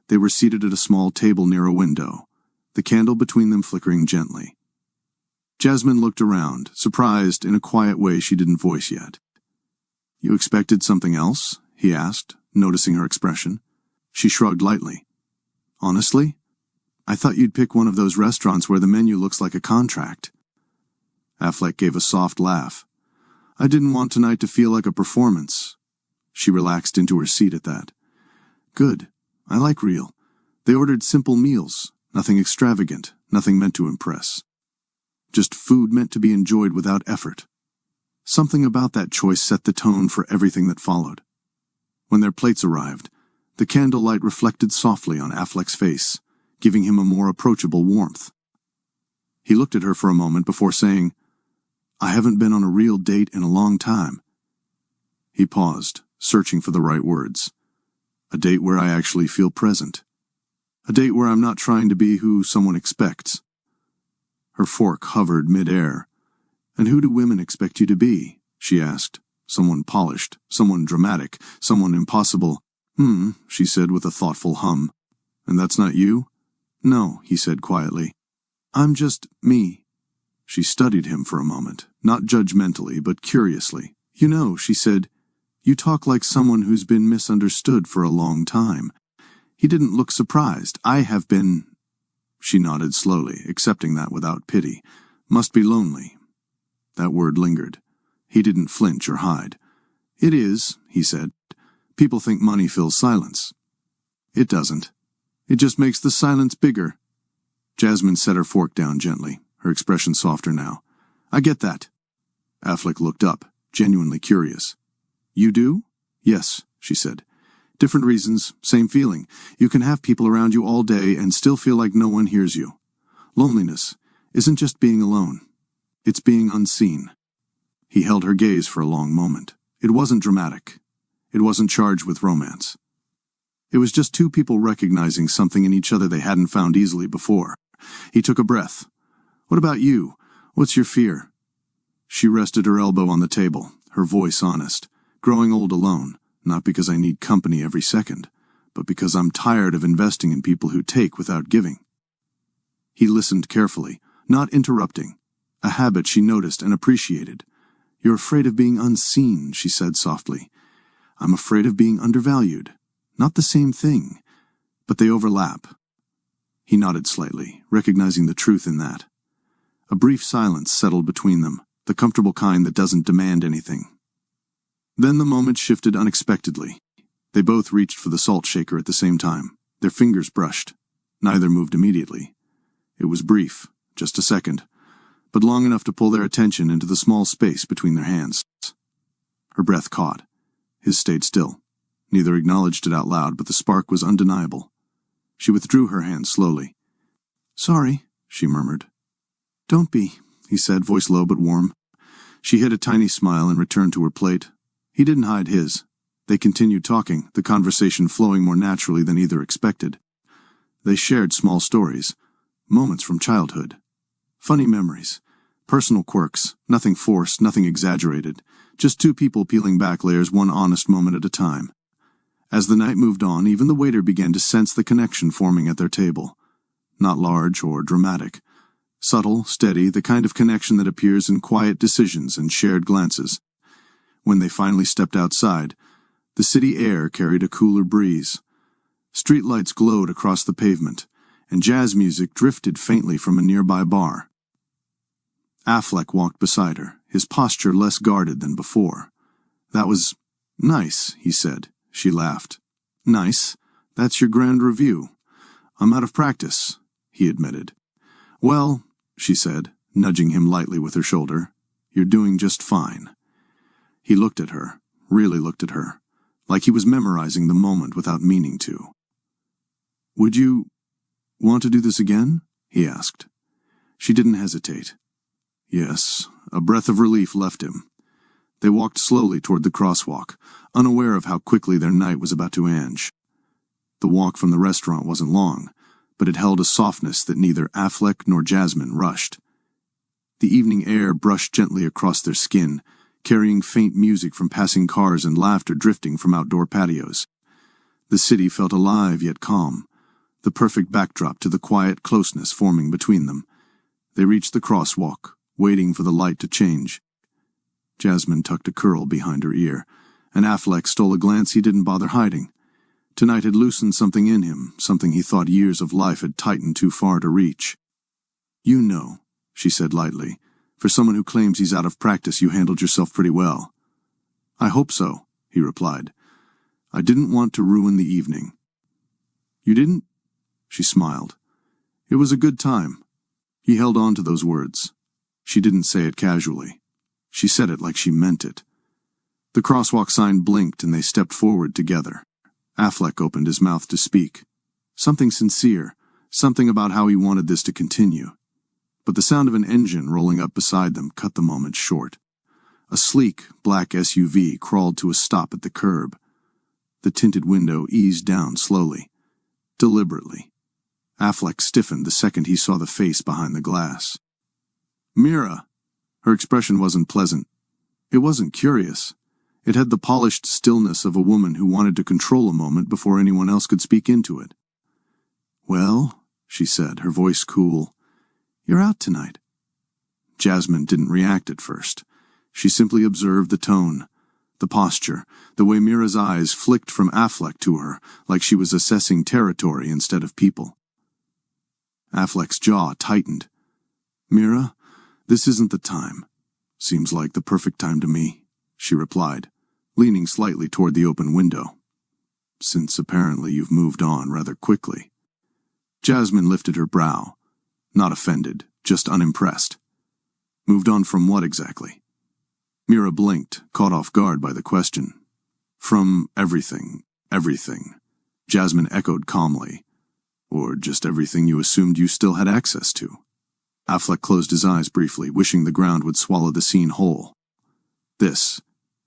They were seated at a small table near a window, the candle between them flickering gently. Jasmine looked around, surprised in a quiet way she didn't voice yet. You expected something else? He asked, noticing her expression. She shrugged lightly. Honestly? I thought you'd pick one of those restaurants where the menu looks like a contract. Affleck gave a soft laugh. I didn't want tonight to feel like a performance. She relaxed into her seat at that. Good. I like real. They ordered simple meals, nothing extravagant, nothing meant to impress. Just food meant to be enjoyed without effort. Something about that choice set the tone for everything that followed. When their plates arrived, the candlelight reflected softly on Affleck's face, giving him a more approachable warmth. He looked at her for a moment before saying, I haven't been on a real date in a long time. He paused, searching for the right words. A date where I actually feel present. A date where I'm not trying to be who someone expects. Her fork hovered mid-air. And who do women expect you to be? She asked. Someone polished, someone dramatic, someone impossible. She said with a thoughtful hum. And that's not you? No, he said quietly. I'm just me. She studied him for a moment, not judgmentally, but curiously. You know, she said, you talk like someone who's been misunderstood for a long time. He didn't look surprised. I have been... She nodded slowly, accepting that without pity. Must be lonely. That word lingered. He didn't flinch or hide. It is, he said. People think money fills silence. It doesn't. It just makes the silence bigger. Jasmine set her fork down gently, her expression softer now. I get that. Affleck looked up, genuinely curious. You do? Yes, she said. Different reasons, same feeling. You can have people around you all day and still feel like no one hears you. Loneliness isn't just being alone. It's being unseen. He held her gaze for a long moment, It wasn't dramatic. It wasn't charged with romance. It was just two people recognizing something in each other they hadn't found easily before. He took a breath. "What about you? What's your fear?" She rested her elbow on the table, her voice honest. "Growing old alone, not because I need company every second, but because I'm tired of investing in people who take without giving." He listened carefully, not interrupting, a habit she noticed and appreciated. "You're afraid of being unseen," she said softly. "I'm afraid of being undervalued. Not the same thing, but they overlap." He nodded slightly, recognizing the truth in that. A brief silence settled between them, the comfortable kind that doesn't demand anything. Then the moment shifted unexpectedly. They both reached for the salt shaker at the same time. Their fingers brushed. Neither moved immediately. It was brief, just a second, but long enough to pull their attention into the small space between their hands. Her breath caught. His stayed still. Neither acknowledged it out loud, but the spark was undeniable. She withdrew her hand slowly. "Sorry," she murmured. "Don't be," he said, voice low but warm. She hid a tiny smile and returned to her plate. He didn't hide his. They continued talking, the conversation flowing more naturally than either expected. They shared small stories, moments from childhood. Funny memories, personal quirks, nothing forced, nothing exaggerated, just two people peeling back layers one honest moment at a time. As the night moved on, even the waiter began to sense the connection forming at their table. Not large or dramatic. Subtle, steady, the kind of connection that appears in quiet decisions and shared glances. When they finally stepped outside, the city air carried a cooler breeze. Streetlights glowed across the pavement, and jazz music drifted faintly from a nearby bar. Affleck walked beside her, his posture less guarded than before. "That was nice," he said. She laughed. "Nice? That's your grand review." "I'm out of practice," he admitted. "Well," she said, nudging him lightly with her shoulder, "you're doing just fine." He looked at her, really looked at her, like he was memorizing the moment without meaning to. "Would you want to do this again?" he asked. She didn't hesitate. Yes, a breath of relief left him. They walked slowly toward the crosswalk, unaware of how quickly their night was about to end. The walk from the restaurant wasn't long, but it held a softness that neither Affleck nor Jasmine rushed. The evening air brushed gently across their skin, carrying faint music from passing cars and laughter drifting from outdoor patios. The city felt alive yet calm, the perfect backdrop to the quiet closeness forming between them. They reached the crosswalk, waiting for the light to change. Jasmine tucked a curl behind her ear, and Affleck stole a glance he didn't bother hiding. Tonight had loosened something in him, something he thought years of life had tightened too far to reach. "You know," she said lightly, "for someone who claims he's out of practice, you handled yourself pretty well." "I hope so," he replied. "I didn't want to ruin the evening." "You didn't?" She smiled. "It was a good time." He held on to those words. She didn't say it casually. She said it like she meant it. The crosswalk sign blinked and they stepped forward together. Affleck opened his mouth to speak. Something sincere, something about how he wanted this to continue. But the sound of an engine rolling up beside them cut the moment short. A sleek, black SUV crawled to a stop at the curb. The tinted window eased down slowly, deliberately. Affleck stiffened the second he saw the face behind the glass. "Mira!" Her expression wasn't pleasant. It wasn't curious. It had the polished stillness of a woman who wanted to control a moment before anyone else could speak into it. "Well," she said, her voice cool, "you're out tonight." Jasmine didn't react at first. She simply observed the tone, the posture, the way Mira's eyes flicked from Affleck to her, like she was assessing territory instead of people. Affleck's jaw tightened. "Mira, this isn't the time. Seems like the perfect time to me," she replied, leaning slightly toward the open window. "Since apparently you've moved on rather quickly." Jasmine lifted her brow. Not offended, just unimpressed. "Moved on from what exactly?" Mira blinked, caught off guard by the question. "From everything, everything," Jasmine echoed calmly. "Or just everything you assumed you still had access to." Affleck closed his eyes briefly, wishing the ground would swallow the scene whole. This,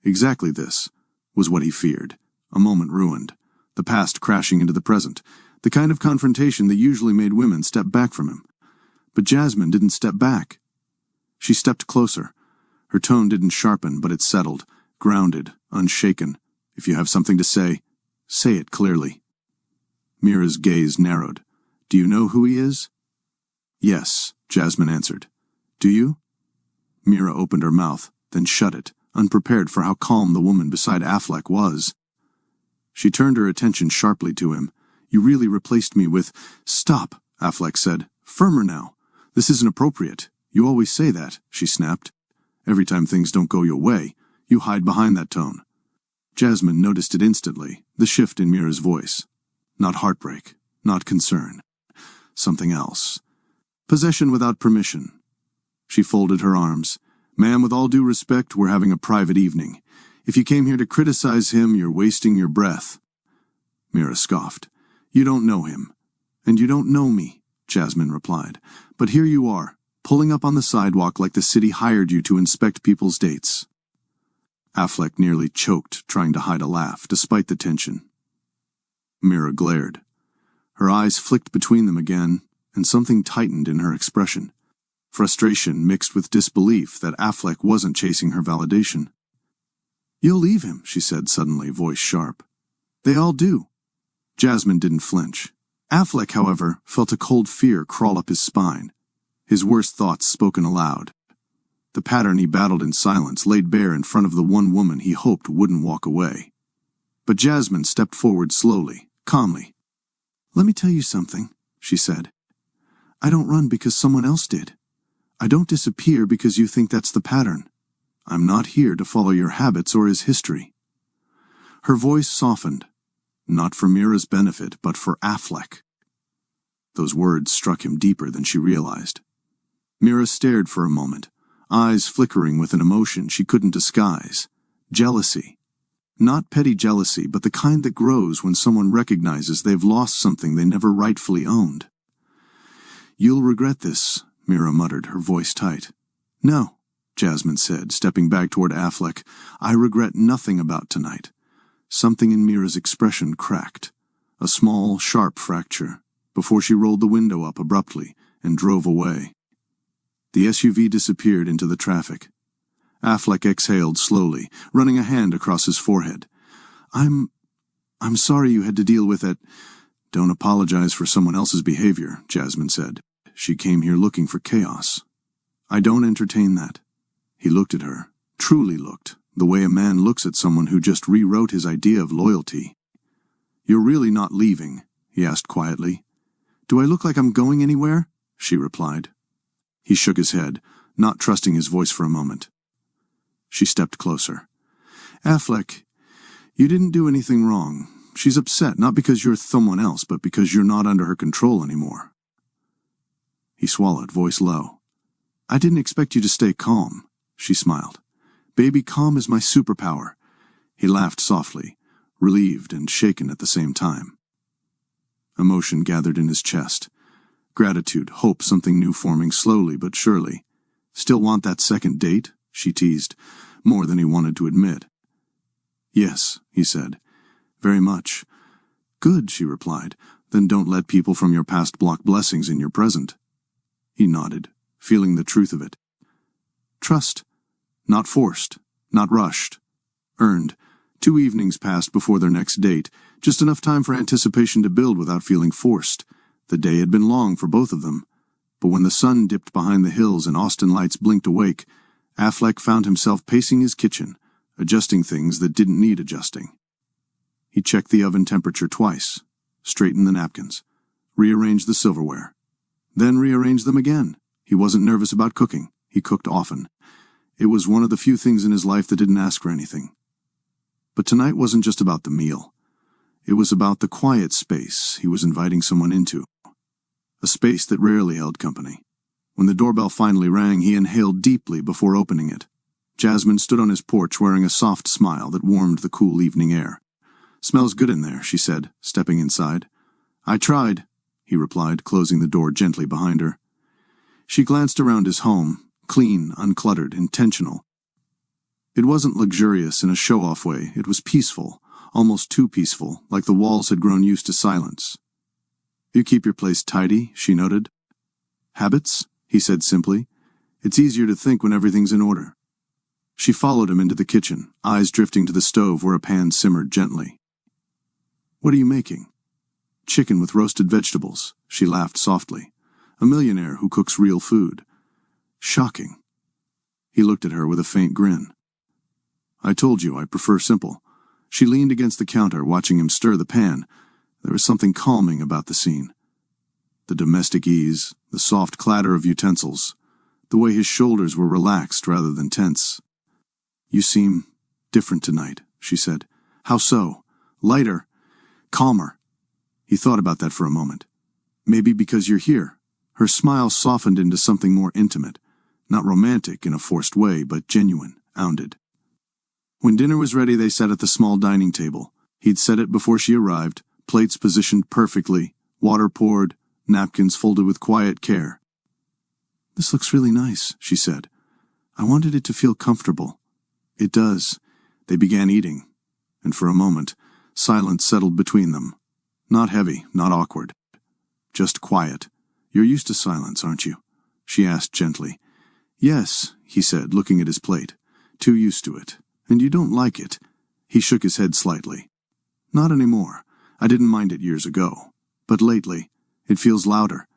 Exactly this was what he feared. A moment ruined, the past crashing into the present, the kind of confrontation that usually made women step back from him. But Jasmine didn't step back. She stepped closer. Her tone didn't sharpen, but it settled, grounded, unshaken. If you have something to say it clearly. Mira's gaze narrowed. Do you know who he is? Yes, Jasmine answered. Do you? Mira opened her mouth, then shut it, unprepared for how calm the woman beside Affleck was. She turned her attention sharply to him. You really replaced me with— Stop, Affleck said. Firmer now. This isn't appropriate. You always say that, she snapped. Every time things don't go your way, you hide behind that tone. Jasmine noticed it instantly, the shift in Mira's voice. Not heartbreak, not concern. Something else. Possession without permission. She folded her arms. Ma'am, with all due respect, we're having a private evening. If you came here to criticize him, you're wasting your breath. Mira scoffed. You don't know him. And you don't know me, Jasmine replied. But here you are, pulling up on the sidewalk like the city hired you to inspect people's dates. Affleck nearly choked, trying to hide a laugh, despite the tension. Mira glared. Her eyes flicked between them again, and something tightened in her expression. Frustration mixed with disbelief that Affleck wasn't chasing her validation. You'll leave him, she said suddenly, voice sharp. They all do. Jasmine didn't flinch. Affleck, however, felt a cold fear crawl up his spine. His worst thoughts spoken aloud. The pattern he battled in silence laid bare in front of the one woman he hoped wouldn't walk away. But Jasmine stepped forward slowly, calmly. Let me tell you something, she said. I don't run because someone else did. I don't disappear because you think that's the pattern. I'm not here to follow your habits or his history. Her voice softened, not for Mira's benefit, but for Affleck. Those words struck him deeper than she realized. Mira stared for a moment, eyes flickering with an emotion she couldn't disguise. Jealousy. Not petty jealousy, but the kind that grows when someone recognizes they've lost something they never rightfully owned. You'll regret this, Mira muttered, her voice tight. No, Jasmine said, stepping back toward Affleck. I regret nothing about tonight. Something in Mira's expression cracked. A small, sharp fracture, before she rolled the window up abruptly and drove away. The SUV disappeared into the traffic. Affleck exhaled slowly, running a hand across his forehead. I'm sorry you had to deal with it. Don't apologize for someone else's behavior, Jasmine said. She came here looking for chaos. I don't entertain that. He looked at her, truly looked, the way a man looks at someone who just rewrote his idea of loyalty. You're really not leaving, he asked quietly. Do I look like I'm going anywhere? She replied. He shook his head, not trusting his voice for a moment. She stepped closer. Affleck, you didn't do anything wrong. She's upset, not because you're someone else, but because you're not under her control anymore. He swallowed, voice low. I didn't expect you to stay calm, she smiled. Baby, calm is my superpower. He laughed softly, relieved and shaken at the same time. Emotion gathered in his chest. Gratitude, hope, something new forming slowly but surely. Still want that second date? She teased, more than he wanted to admit. Yes, he said. Very much. Good, she replied. Then don't let people from your past block blessings in your present. He nodded, feeling the truth of it. Trust. Not forced. Not rushed. Earned. 2 evenings passed before their next date, just enough time for anticipation to build without feeling forced. The day had been long for both of them, but when the sun dipped behind the hills and Austin lights blinked awake, Affleck found himself pacing his kitchen, adjusting things that didn't need adjusting. He checked the oven temperature twice, straightened the napkins, rearranged the silverware, then rearranged them again. He wasn't nervous about cooking. He cooked often. It was one of the few things in his life that didn't ask for anything. But tonight wasn't just about the meal. It was about the quiet space he was inviting someone into. A space that rarely held company. When the doorbell finally rang, he inhaled deeply before opening it. Jasmine stood on his porch wearing a soft smile that warmed the cool evening air. Smells good in there, she said, stepping inside. I tried, he replied, closing the door gently behind her. She glanced around his home, clean, uncluttered, intentional. It wasn't luxurious in a show-off way. It was peaceful, almost too peaceful, like the walls had grown used to silence. "You keep your place tidy," she noted. "Habits?" he said simply. "It's easier to think when everything's in order." She followed him into the kitchen, eyes drifting to the stove where a pan simmered gently. "What are you making?" "Chicken with roasted vegetables," she laughed softly. "A millionaire who cooks real food." "Shocking." He looked at her with a faint grin. "I told you I prefer simple." She leaned against the counter, watching him stir the pan. There was something calming about the scene. The domestic ease, the soft clatter of utensils, the way his shoulders were relaxed rather than tense. "You seem different tonight," she said. "How so?" "Lighter. Calmer." He thought about that for a moment. "Maybe because you're here." Her smile softened into something more intimate, not romantic in a forced way, but genuine, ounded. When dinner was ready, they sat at the small dining table. He'd set it before she arrived, plates positioned perfectly, water poured, napkins folded with quiet care. "This looks really nice," she said. "I wanted it to feel comfortable." "It does." They began eating, and for a moment, silence settled between them. Not heavy, not awkward. Just quiet. "You're used to silence, aren't you?" she asked gently. "Yes," he said, looking at his plate. "Too used to it. And you don't like it." He shook his head slightly. "Not anymore. I didn't mind it years ago. But lately, it feels louder."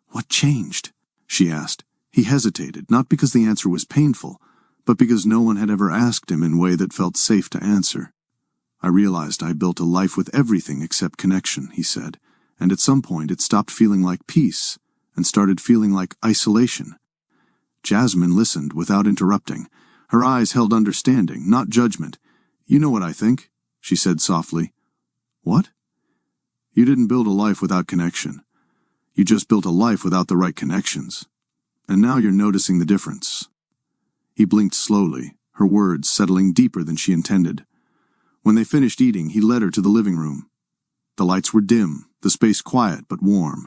"What changed?" she asked. He hesitated, not because the answer was painful, but because no one had ever asked him in a way that felt safe to answer. "I realized I built a life with everything except connection," he said, "and at some point it stopped feeling like peace and started feeling like isolation." Jasmine listened without interrupting. Her eyes held understanding, not judgment. "You know what I think," she said softly. "What?" "You didn't build a life without connection. You just built a life without the right connections. And now you're noticing the difference." He blinked slowly, her words settling deeper than she intended. When they finished eating, he led her to the living room. The lights were dim, the space quiet but warm.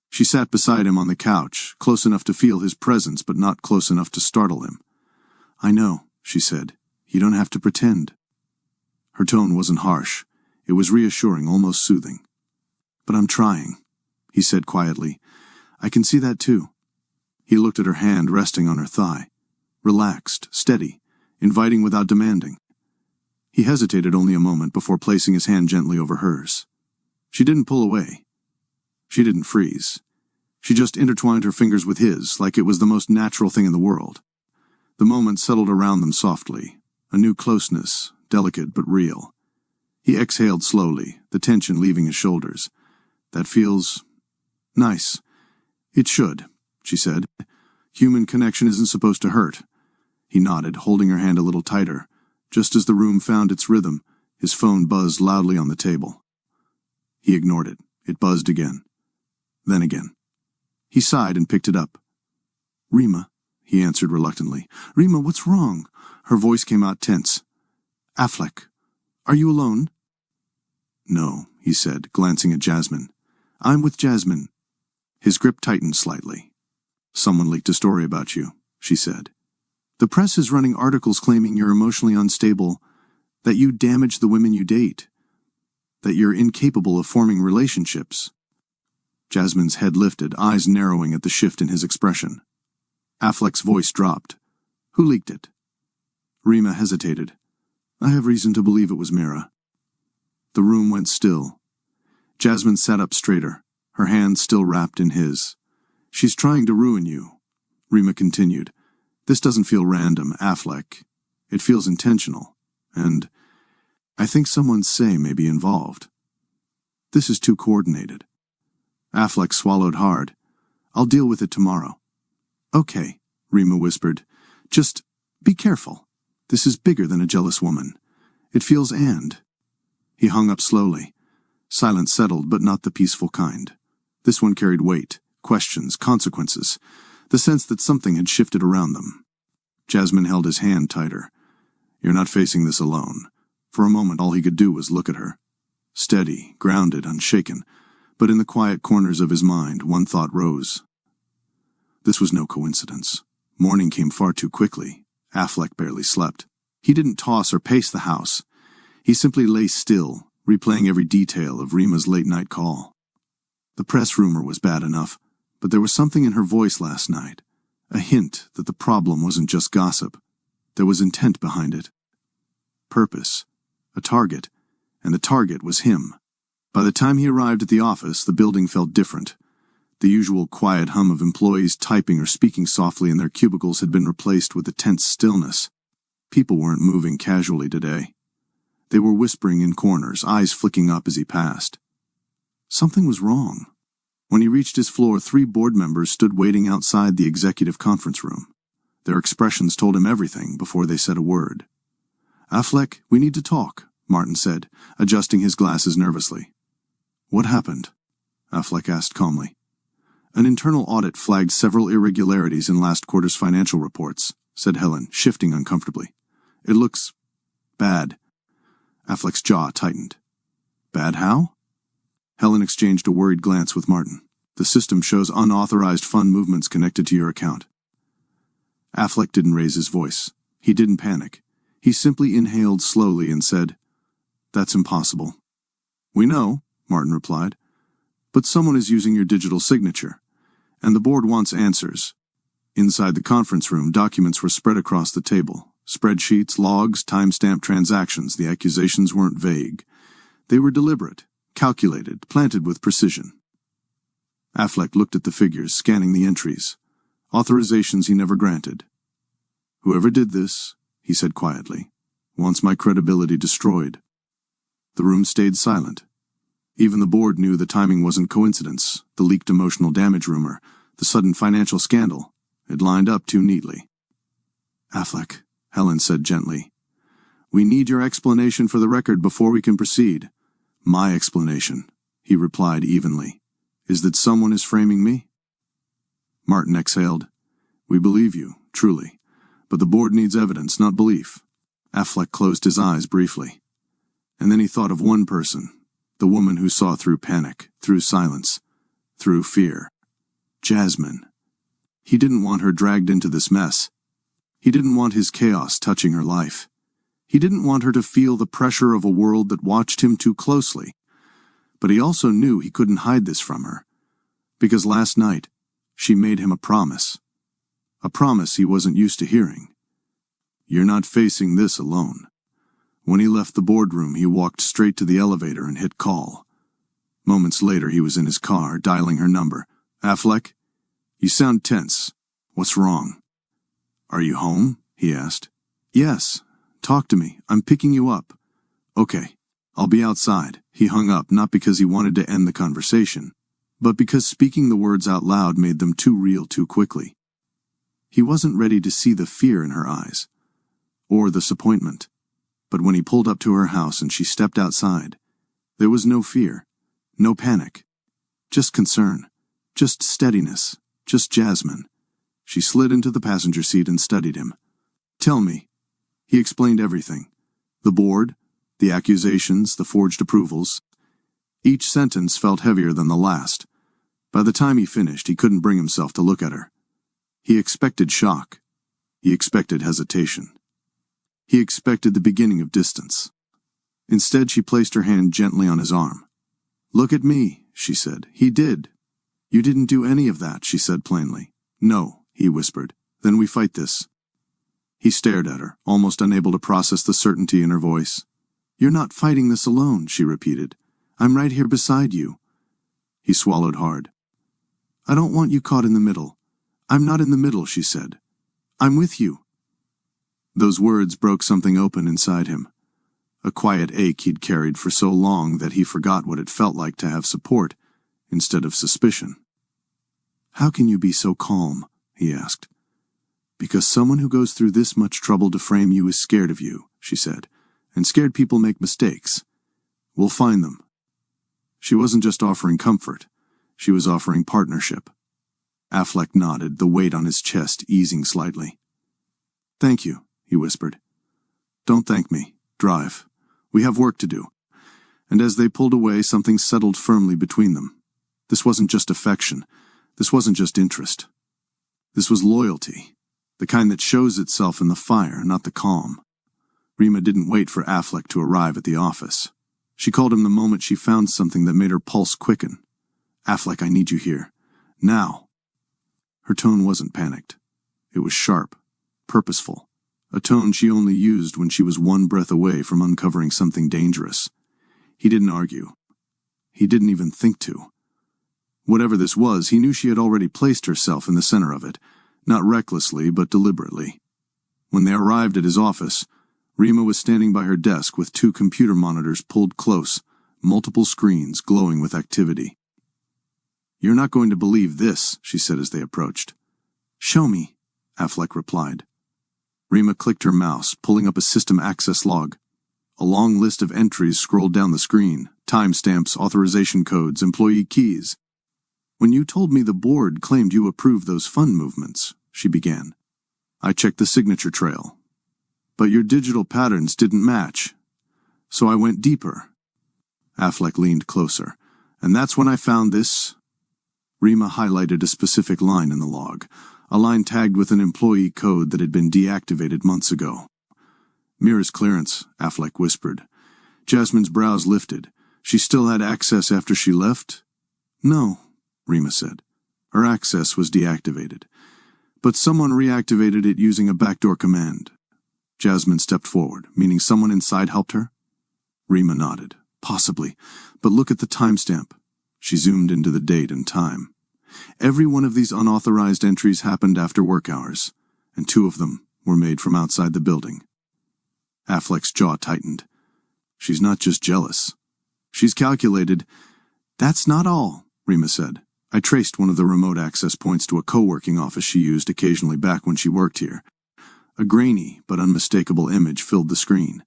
She sat beside him on the couch, close enough to feel his presence but not close enough to startle him. "I know," she said. "You don't have to pretend." Her tone wasn't harsh. It was reassuring, almost soothing. "But I'm trying," he said quietly. "I can see that too." He looked at her hand resting on her thigh. Relaxed, steady, inviting without demanding. He hesitated only a moment before placing his hand gently over hers. She didn't pull away. She didn't freeze. She just intertwined her fingers with his, like it was the most natural thing in the world. The moment settled around them softly, a new closeness, delicate but real. He exhaled slowly, the tension leaving his shoulders. "That feels nice." "It should," she said. "Human connection isn't supposed to hurt." He nodded, holding her hand a little tighter. Just as the room found its rhythm, his phone buzzed loudly on the table. He ignored it. It buzzed again. Then again. He sighed and picked it up. "Rima," he answered reluctantly. "Rima, what's wrong?" Her voice came out tense. "Affleck, are you alone?" "No," he said, glancing at Jasmine. "I'm with Jasmine." His grip tightened slightly. "Someone leaked a story about you," she said. "The press is running articles claiming you're emotionally unstable, that you damage the women you date, that you're incapable of forming relationships." Jasmine's head lifted, eyes narrowing at the shift in his expression. Affleck's voice dropped. "Who leaked it?" Rima hesitated. "I have reason to believe it was Mira." The room went still. Jasmine sat up straighter, her hand still wrapped in his. "She's trying to ruin you," Rima continued. "This doesn't feel random, Affleck. It feels intentional. And I think someone's say may be involved. This is too coordinated." Affleck swallowed hard. "I'll deal with it tomorrow." "Okay," Rima whispered. "Just be careful. This is bigger than a jealous woman. It feels and." He hung up slowly. Silence settled, but not the peaceful kind. This one carried weight, questions, consequences, the sense that something had shifted around them. Jasmine held his hand tighter. "You're not facing this alone." For a moment all he could do was look at her. Steady, grounded, unshaken, but in the quiet corners of his mind one thought rose. This was no coincidence. Morning came far too quickly. Affleck barely slept. He didn't toss or pace the house. He simply lay still, replaying every detail of Rima's late-night call. The press rumor was bad enough, but there was something in her voice last night, a hint that the problem wasn't just gossip. There was intent behind it. Purpose, a target, and the target was him. By the time he arrived at the office, the building felt different. The usual quiet hum of employees typing or speaking softly in their cubicles had been replaced with a tense stillness. People weren't moving casually today. They were whispering in corners, eyes flicking up as he passed. Something was wrong. When he reached his floor, 3 board members stood waiting outside the executive conference room. Their expressions told him everything before they said a word. "Affleck, we need to talk," Martin said, adjusting his glasses nervously. "What happened?" Affleck asked calmly. "An internal audit flagged several irregularities in last quarter's financial reports," said Helen, shifting uncomfortably. "It looks bad." Affleck's jaw tightened. "Bad how?" Helen exchanged a worried glance with Martin. "The system shows unauthorized fund movements connected to your account." Affleck didn't raise his voice. He didn't panic. He simply inhaled slowly and said, "That's impossible." "We know," Martin replied, "but someone is using your digital signature, and the board wants answers." Inside the conference room, documents were spread across the table. Spreadsheets, logs, time-stamped transactions. The accusations weren't vague. They were deliberate, calculated, planted with precision. Affleck looked at the figures, scanning the entries. Authorizations he never granted. "Whoever did this," he said quietly, "wants my credibility destroyed." The room stayed silent. Even the board knew the timing wasn't coincidence. The leaked emotional damage rumor, the sudden financial scandal, it lined up too neatly. "Affleck," Helen said gently, "we need your explanation for the record before we can proceed." "My explanation," he replied evenly, "is that someone is framing me." Martin exhaled. "We believe you, truly, but the board needs evidence, not belief." Affleck closed his eyes briefly. And then he thought of one person, the woman who saw through panic, through silence, through fear. Jasmine. He didn't want her dragged into this mess. He didn't want his chaos touching her life. He didn't want her to feel the pressure of a world that watched him too closely. But he also knew he couldn't hide this from her, because last night she made him a promise he wasn't used to hearing. "You're not facing this alone." When he left the boardroom, he walked straight to the elevator and hit call. Moments later, he was in his car, dialing her number. "Affleck? You sound tense. What's wrong?" "Are you home?" he asked. "Yes. Talk to me. I'm picking you up." "Okay. I'll be outside." He hung up, not because he wanted to end the conversation, but because speaking the words out loud made them too real too quickly. He wasn't ready to see the fear in her eyes, or the disappointment. But when he pulled up to her house and she stepped outside, there was no fear, no panic, just concern, just steadiness, just Jasmine. She slid into the passenger seat and studied him. "Tell me." He explained everything. The board, the accusations, the forged approvals. Each sentence felt heavier than the last. By the time he finished, he couldn't bring himself to look at her. He expected shock. He expected hesitation. He expected the beginning of distance. Instead, she placed her hand gently on his arm. "Look at me," she said. "He did." "You didn't do any of that," she said plainly. "No," he whispered. "Then we fight this." He stared at her, almost unable to process the certainty in her voice. "You're not fighting this alone," she repeated. "I'm right here beside you." He swallowed hard. "I don't want you caught in the middle." "I'm not in the middle," she said. "I'm with you." Those words broke something open inside him, a quiet ache he'd carried for so long that he forgot what it felt like to have support instead of suspicion. "How can you be so calm?" he asked. "Because someone who goes through this much trouble to frame you is scared of you," she said, "and scared people make mistakes. We'll find them." She wasn't just offering comfort, she was offering partnership. Affleck nodded, the weight on his chest easing slightly. "Thank you," he whispered. "Don't thank me. Drive. We have work to do." And as they pulled away, something settled firmly between them. This wasn't just affection. This wasn't just interest. This was loyalty. The kind that shows itself in the fire, not the calm. Rima didn't wait for Affleck to arrive at the office. She called him the moment she found something that made her pulse quicken. "Affleck, I need you here. Now." Her tone wasn't panicked. It was sharp, purposeful, a tone she only used when she was one breath away from uncovering something dangerous. He didn't argue. He didn't even think to. Whatever this was, he knew she had already placed herself in the center of it, not recklessly but deliberately. When they arrived at his office, Rima was standing by her desk with 2 computer monitors pulled close, multiple screens glowing with activity. "You're not going to believe this," she said as they approached. "Show me," Affleck replied. Rima clicked her mouse, pulling up a system access log. A long list of entries scrolled down the screen: timestamps, authorization codes, employee keys. "When you told me the board claimed you approved those fund movements," she began, "I checked the signature trail. But your digital patterns didn't match. So I went deeper." Affleck leaned closer. "And that's when I found this." Rima highlighted a specific line in the log, a line tagged with an employee code that had been deactivated months ago. "Mira's clearance," Affleck whispered. Jasmine's brows lifted. "She still had access after she left?" "No," Rima said. "Her access was deactivated. But someone reactivated it using a backdoor command." Jasmine stepped forward, meaning someone inside helped her? Rima nodded. "Possibly, but look at the timestamp." She zoomed into the date and time. Every one of these unauthorized entries happened after work hours, and 2 of them were made from outside the building. Affleck's jaw tightened. "She's not just jealous. She's calculated." "That's not all," Rima said. "I traced one of the remote access points to a co-working office she used occasionally back when she worked here." A grainy but unmistakable image filled the screen.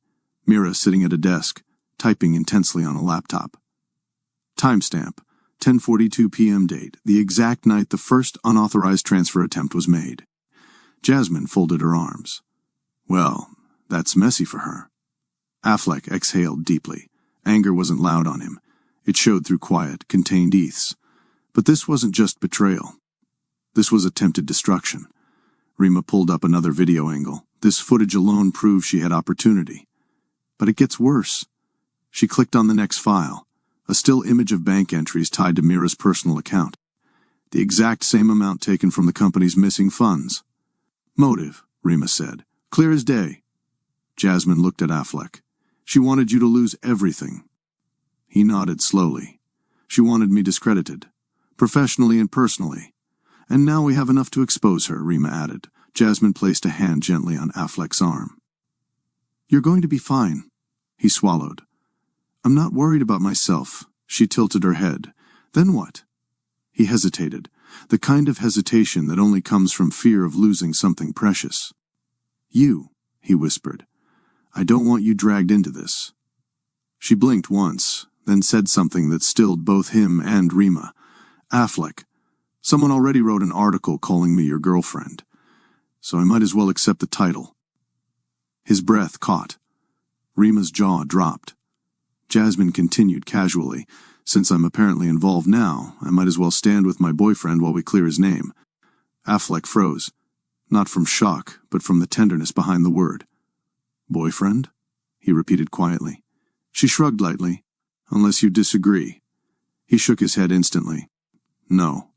Mira sitting at a desk, typing intensely on a laptop. Timestamp, 10:42 p.m. date, the exact night the first unauthorized transfer attempt was made. Jasmine folded her arms. "Well, that's messy for her." Affleck exhaled deeply. Anger wasn't loud on him. It showed through quiet, contained oaths. But this wasn't just betrayal. This was attempted destruction. Rima pulled up another video angle. This footage alone proved she had opportunity. But it gets worse. She clicked on the next file, a still image of bank entries tied to Mira's personal account. The exact same amount taken from the company's missing funds. "Motive," Rima said. "Clear as day." Jasmine looked at Affleck. "She wanted you to lose everything." He nodded slowly. "She wanted me discredited, professionally and personally. And now we have enough to expose her," Rima added. Jasmine placed a hand gently on Affleck's arm. "You're going to be fine." He swallowed. "I'm not worried about myself." She tilted her head. "Then what?" He hesitated, the kind of hesitation that only comes from fear of losing something precious. "You," he whispered. "I don't want you dragged into this." She blinked once, then said something that stilled both him and Rima. "Affleck, someone already wrote an article calling me your girlfriend, so I might as well accept the title." His breath caught. Rima's jaw dropped. Jasmine continued casually. "Since I'm apparently involved now, I might as well stand with my boyfriend while we clear his name." Affleck froze, not from shock, but from the tenderness behind the word. "Boyfriend?" he repeated quietly. She shrugged lightly. "Unless you disagree." He shook his head instantly. "No,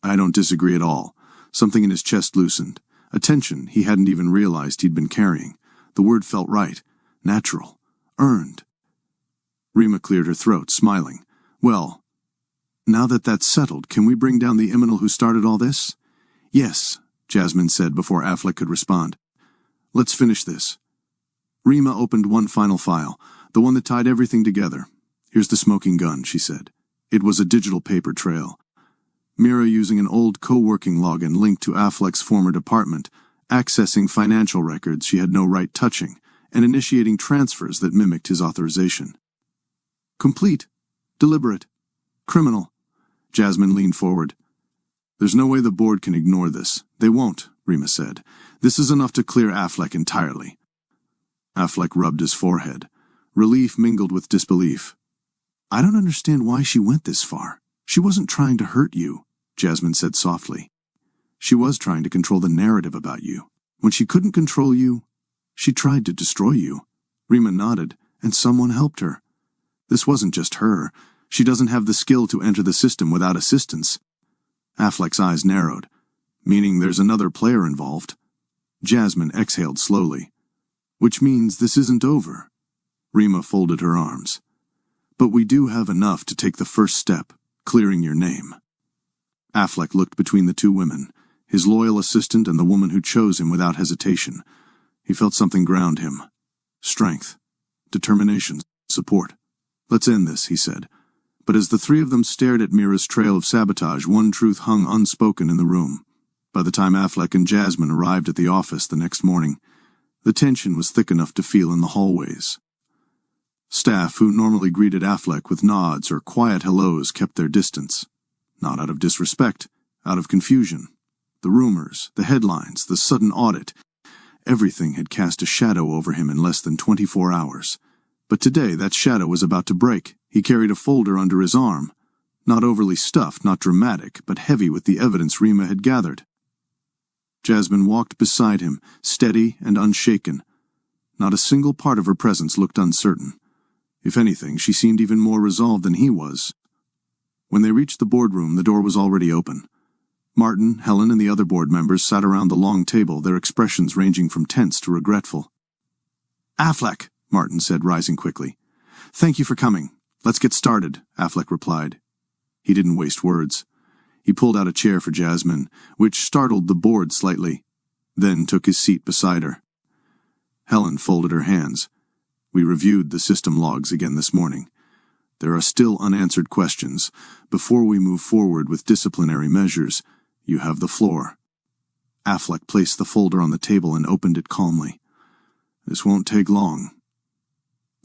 I don't disagree at all." Something in his chest loosened, a tension he hadn't even realized he'd been carrying. The word felt right, natural, earned. Rima cleared her throat, smiling. "Well, now that that's settled, can we bring down the criminal who started all this?" "Yes," Jasmine said before Affleck could respond. "Let's finish this." Rima opened one final file, the one that tied everything together. "Here's the smoking gun," she said. It was a digital paper trail. Mira using an old co-working login linked to Affleck's former department, accessing financial records she had no right touching, and initiating transfers that mimicked his authorization. "Complete. Deliberate. Criminal." Jasmine leaned forward. "There's no way the board can ignore this." "They won't," Rima said. "This is enough to clear Affleck entirely." Affleck rubbed his forehead. Relief mingled with disbelief. "I don't understand why she went this far. She wasn't trying to hurt you," Jasmine said softly. "She was trying to control the narrative about you." When she couldn't control you, she tried to destroy you. Rima nodded, and someone helped her. This wasn't just her. She doesn't have the skill to enter the system without assistance. Affleck's eyes narrowed, meaning there's another player involved. Jasmine exhaled slowly. Which means this isn't over. Rima folded her arms. But we do have enough to take the first step, clearing your name. Affleck looked between the two women, his loyal assistant and the woman who chose him without hesitation. He felt something ground him. Strength, determination, support. Let's end this, he said. But as the three of them stared at Mira's trail of sabotage, one truth hung unspoken in the room. By the time Affleck and Jasmine arrived at the office the next morning, the tension was thick enough to feel in the hallways. Staff who normally greeted Affleck with nods or quiet hellos kept their distance. Not out of disrespect, out of confusion. The rumors, the headlines, the sudden audit, everything had cast a shadow over him in less than 24 hours. But today that shadow was about to break. He carried a folder under his arm. Not overly stuffed, not dramatic, but heavy with the evidence Rima had gathered. Jasmine walked beside him, steady and unshaken. Not a single part of her presence looked uncertain. If anything, she seemed even more resolved than he was. When they reached the boardroom, the door was already open. Martin, Helen, and the other board members sat around the long table, their expressions ranging from tense to regretful. "Affleck," Martin said, rising quickly. "Thank you for coming. Let's get started," Affleck replied. He didn't waste words. He pulled out a chair for Jasmine, which startled the board slightly, then took his seat beside her. Helen folded her hands. "We reviewed the system logs again this morning. There are still unanswered questions. Before we move forward with disciplinary measures, you have the floor." Affleck placed the folder on the table and opened it calmly. "This won't take long."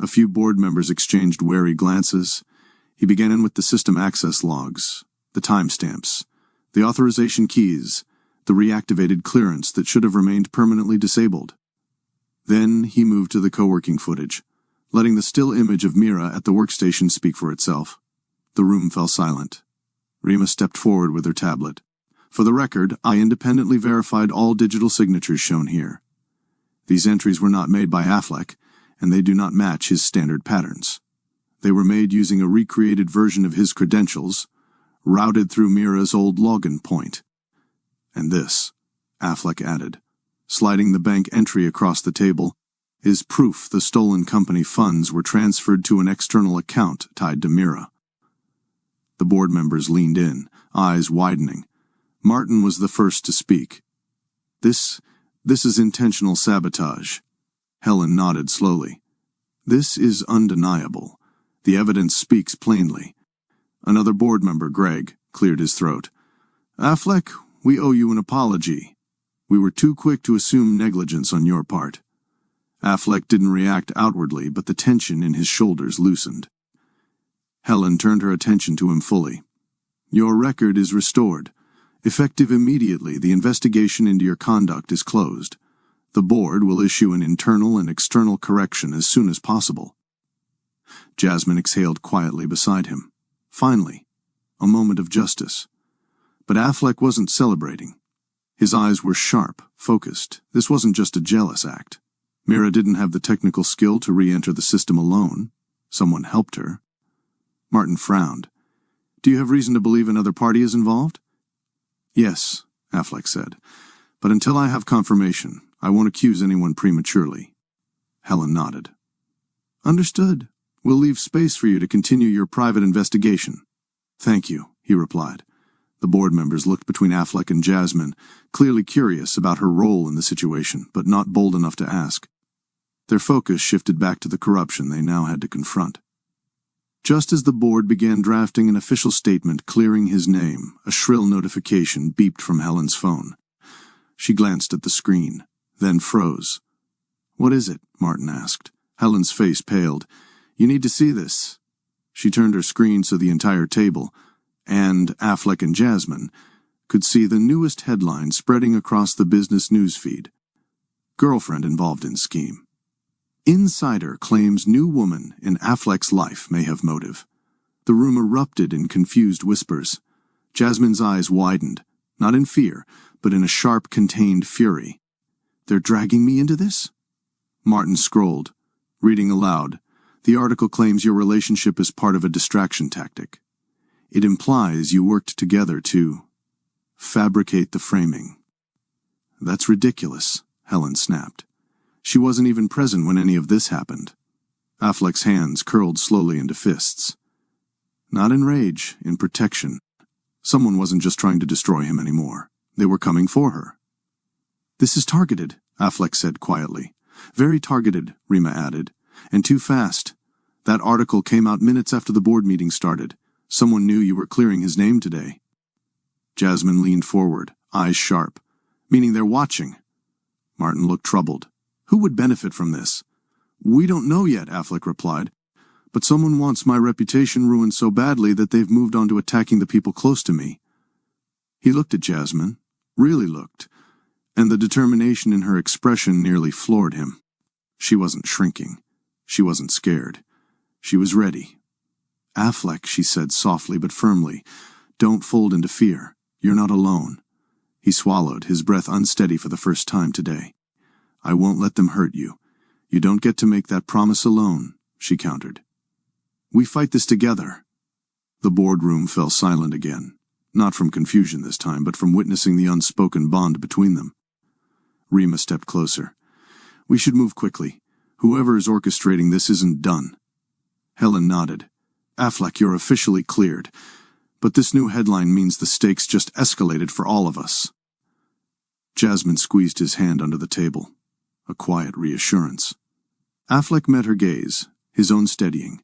A few board members exchanged wary glances. He began in with the system access logs, the timestamps, the authorization keys, the reactivated clearance that should have remained permanently disabled. Then he moved to the co-working footage, letting the still image of Mira at the workstation speak for itself. The room fell silent. Rima stepped forward with her tablet. "For the record, I independently verified all digital signatures shown here. These entries were not made by Affleck, and they do not match his standard patterns. They were made using a recreated version of his credentials, routed through Mira's old login point. And this," Affleck added, sliding the bank entry across the table, "is proof the stolen company funds were transferred to an external account tied to Mira." The board members leaned in, eyes widening. Martin was the first to speak. This is intentional sabotage." Helen nodded slowly. "This is undeniable. The evidence speaks plainly." Another board member, Greg, cleared his throat. "Affleck, we owe you an apology. We were too quick to assume negligence on your part." Affleck didn't react outwardly, but the tension in his shoulders loosened. Helen turned her attention to him fully. "Your record is restored. Effective immediately, the investigation into your conduct is closed. The board will issue an internal and external correction as soon as possible." Jasmine exhaled quietly beside him. Finally, a moment of justice. But Affleck wasn't celebrating. His eyes were sharp, focused. This wasn't just a jealous act. Mira didn't have the technical skill to re-enter the system alone. Someone helped her. Martin frowned. "Do you have reason to believe another party is involved?" "Yes," Affleck said. "But until I have confirmation, I won't accuse anyone prematurely." Helen nodded. "Understood. We'll leave space for you to continue your private investigation." "Thank you," he replied. The board members looked between Affleck and Jasmine, clearly curious about her role in the situation, but not bold enough to ask. Their focus shifted back to the corruption they now had to confront. Just as the board began drafting an official statement clearing his name, a shrill notification beeped from Helen's phone. She glanced at the screen, then froze. "What is it?" Martin asked. Helen's face paled. "You need to see this." She turned her screen so the entire table, and Affleck and Jasmine, could see the newest headline spreading across the business newsfeed. "Girlfriend involved in scheme. Insider claims new woman in Affleck's life may have motive." The room erupted in confused whispers. Jasmine's eyes widened, not in fear, but in a sharp, contained fury. They're dragging me into this? Martin scrolled, reading aloud. The article claims your relationship is part of a distraction tactic. It implies you worked together to fabricate the framing. That's ridiculous, Helen snapped. She wasn't even present when any of this happened. Affleck's hands curled slowly into fists. Not in rage, in protection. Someone wasn't just trying to destroy him anymore. They were coming for her. This is targeted, Affleck said quietly. Very targeted, Rima added. And too fast. That article came out minutes after the board meeting started. Someone knew you were clearing his name today. Jasmine leaned forward, eyes sharp. Meaning they're watching. Martin looked troubled. Who would benefit from this? We don't know yet, Affleck replied. But someone wants my reputation ruined so badly that they've moved on to attacking the people close to me. He looked at Jasmine, really looked, and the determination in her expression nearly floored him. She wasn't shrinking. She wasn't scared. She was ready. Affleck, she said softly but firmly, don't fold into fear. You're not alone. He swallowed, his breath unsteady for the first time today. I won't let them hurt you. You don't get to make that promise alone, she countered. We fight this together. The boardroom fell silent again, not from confusion this time, but from witnessing the unspoken bond between them. Rima stepped closer. We should move quickly. Whoever is orchestrating this isn't done. Helen nodded. Affleck, you're officially cleared. But this new headline means the stakes just escalated for all of us. Jasmine squeezed his hand under the table. A quiet reassurance. Affleck met her gaze, his own steadying.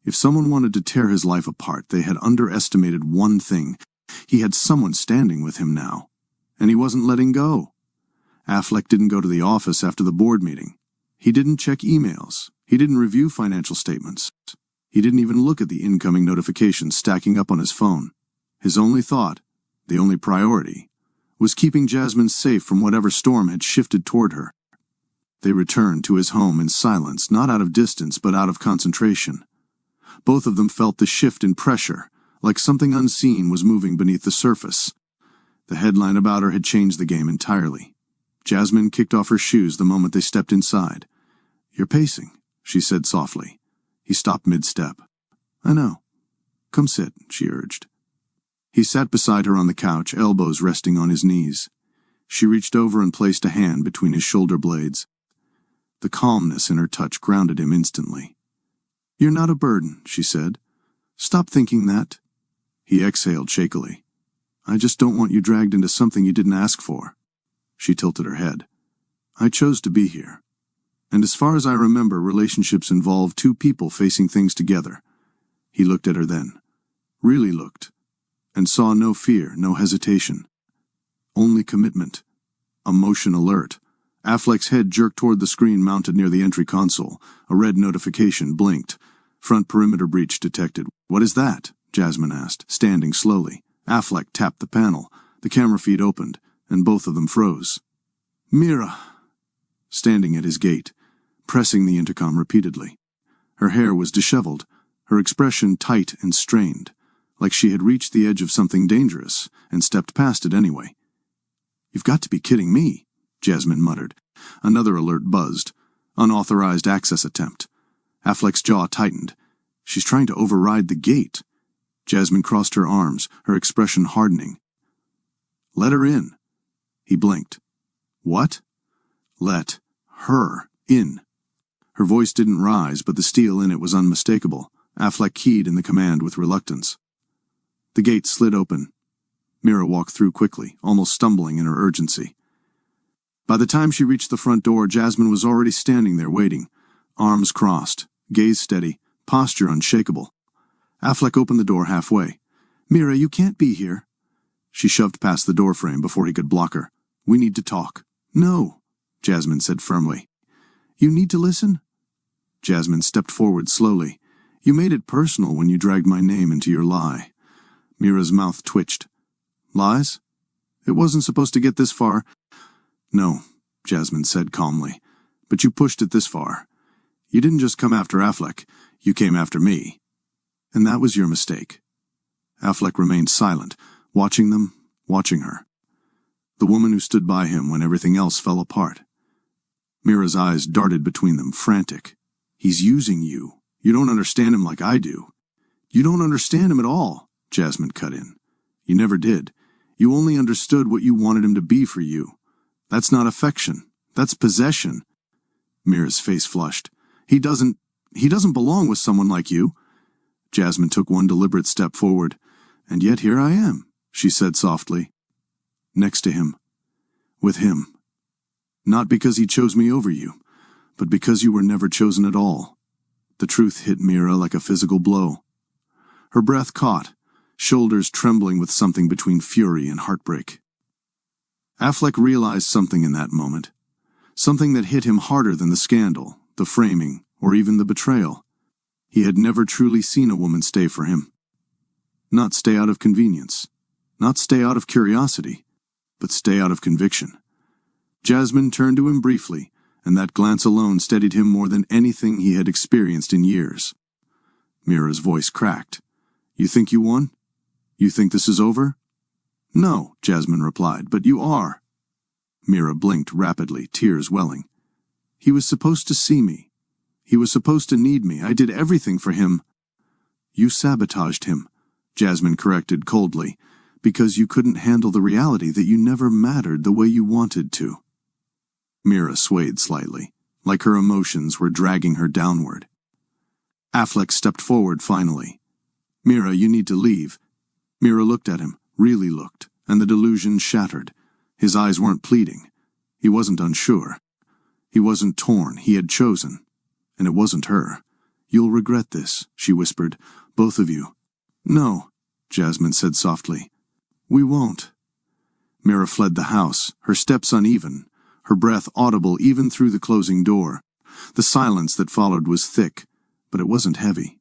If someone wanted to tear his life apart, they had underestimated one thing. He had someone standing with him now. And he wasn't letting go. Affleck didn't go to the office after the board meeting. He didn't check emails. He didn't review financial statements. He didn't even look at the incoming notifications stacking up on his phone. His only thought, the only priority, was keeping Jasmine safe from whatever storm had shifted toward her. They returned to his home in silence, not out of distance but out of concentration. Both of them felt the shift in pressure, like something unseen was moving beneath the surface. The headline about her had changed the game entirely. Jasmine kicked off her shoes the moment they stepped inside. You're pacing, she said softly. He stopped mid-step. I know. Come sit, she urged. He sat beside her on the couch, elbows resting on his knees. She reached over and placed a hand between his shoulder blades. The calmness in her touch grounded him instantly. You're not a burden, she said. Stop thinking that. He exhaled shakily. I just don't want you dragged into something you didn't ask for. She tilted her head. I chose to be here. And as far as I remember, relationships involve two people facing things together. He looked at her then. Really looked. And saw no fear, no hesitation. Only commitment. Emotion alert. Affleck's head jerked toward the screen mounted near the entry console. A red notification blinked. Front perimeter breach detected. What is that? Jasmine asked, standing slowly. Affleck tapped the panel. The camera feed opened, and both of them froze. Mira! Standing at his gate, pressing the intercom repeatedly. Her hair was disheveled, her expression tight and strained, like she had reached the edge of something dangerous and stepped past it anyway. You've got to be kidding me, Jasmine muttered. Another alert buzzed. Unauthorized access attempt. Affleck's jaw tightened. She's trying to override the gate. Jasmine crossed her arms, her expression hardening. Let her in. He blinked. What? Let her in. Her voice didn't rise, but the steel in it was unmistakable. Affleck keyed in the command with reluctance. The gate slid open. Mira walked through quickly, almost stumbling in her urgency. By the time she reached the front door, Jasmine was already standing there waiting, arms crossed, gaze steady, posture unshakable. Affleck opened the door halfway. Mira, you can't be here. She shoved past the doorframe before he could block her. We need to talk. No, Jasmine said firmly. You need to listen? Jasmine stepped forward slowly. You made it personal when you dragged my name into your lie. Mira's mouth twitched. Lies? It wasn't supposed to get this far. No, Jasmine said calmly, but you pushed it this far. You didn't just come after Affleck, you came after me. And that was your mistake. Affleck remained silent, watching them, watching her. The woman who stood by him when everything else fell apart. Mira's eyes darted between them, frantic. He's using you. You don't understand him like I do. You don't understand him at all, Jasmine cut in. You never did. You only understood what you wanted him to be for you. That's not affection. That's possession. Mira's face flushed. He doesn't belong with someone like you. Jasmine took one deliberate step forward. And yet here I am, she said softly. Next to him. With him. Not because he chose me over you, but because you were never chosen at all. The truth hit Mira like a physical blow. Her breath caught, shoulders trembling with something between fury and heartbreak. Affleck realized something in that moment. Something that hit him harder than the scandal, the framing, or even the betrayal. He had never truly seen a woman stay for him. Not stay out of convenience. Not stay out of curiosity. But stay out of conviction. Jasmine turned to him briefly, and that glance alone steadied him more than anything he had experienced in years. Mira's voice cracked. You think you won? You think this is over? No, Jasmine replied, but you are. Mira blinked rapidly, tears welling. He was supposed to see me. He was supposed to need me. I did everything for him. You sabotaged him, Jasmine corrected coldly, because you couldn't handle the reality that you never mattered the way you wanted to. Mira swayed slightly, like her emotions were dragging her downward. Affleck stepped forward finally. Mira, you need to leave. Mira looked at him, really looked, and the delusion shattered. His eyes weren't pleading. He wasn't unsure. He wasn't torn. He had chosen. And it wasn't her. You'll regret this, she whispered. Both of you. No, Jasmine said softly. We won't. Mira fled the house, her steps uneven, her breath audible even through the closing door. The silence that followed was thick, but it wasn't heavy.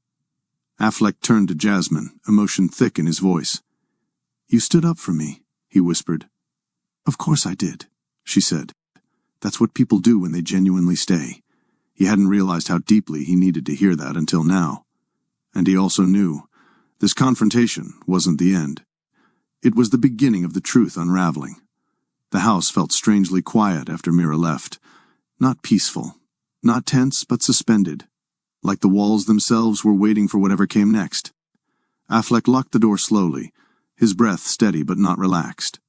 Affleck turned to Jasmine, emotion thick in his voice. You stood up for me, he whispered. Of course I did, she said. That's what people do when they genuinely stay. He hadn't realized how deeply he needed to hear that until now. And he also knew this confrontation wasn't the end. It was the beginning of the truth unraveling. The house felt strangely quiet after Mira left. Not peaceful, not tense, but suspended. Like the walls themselves were waiting for whatever came next. Affleck locked the door slowly, his breath steady but not relaxed.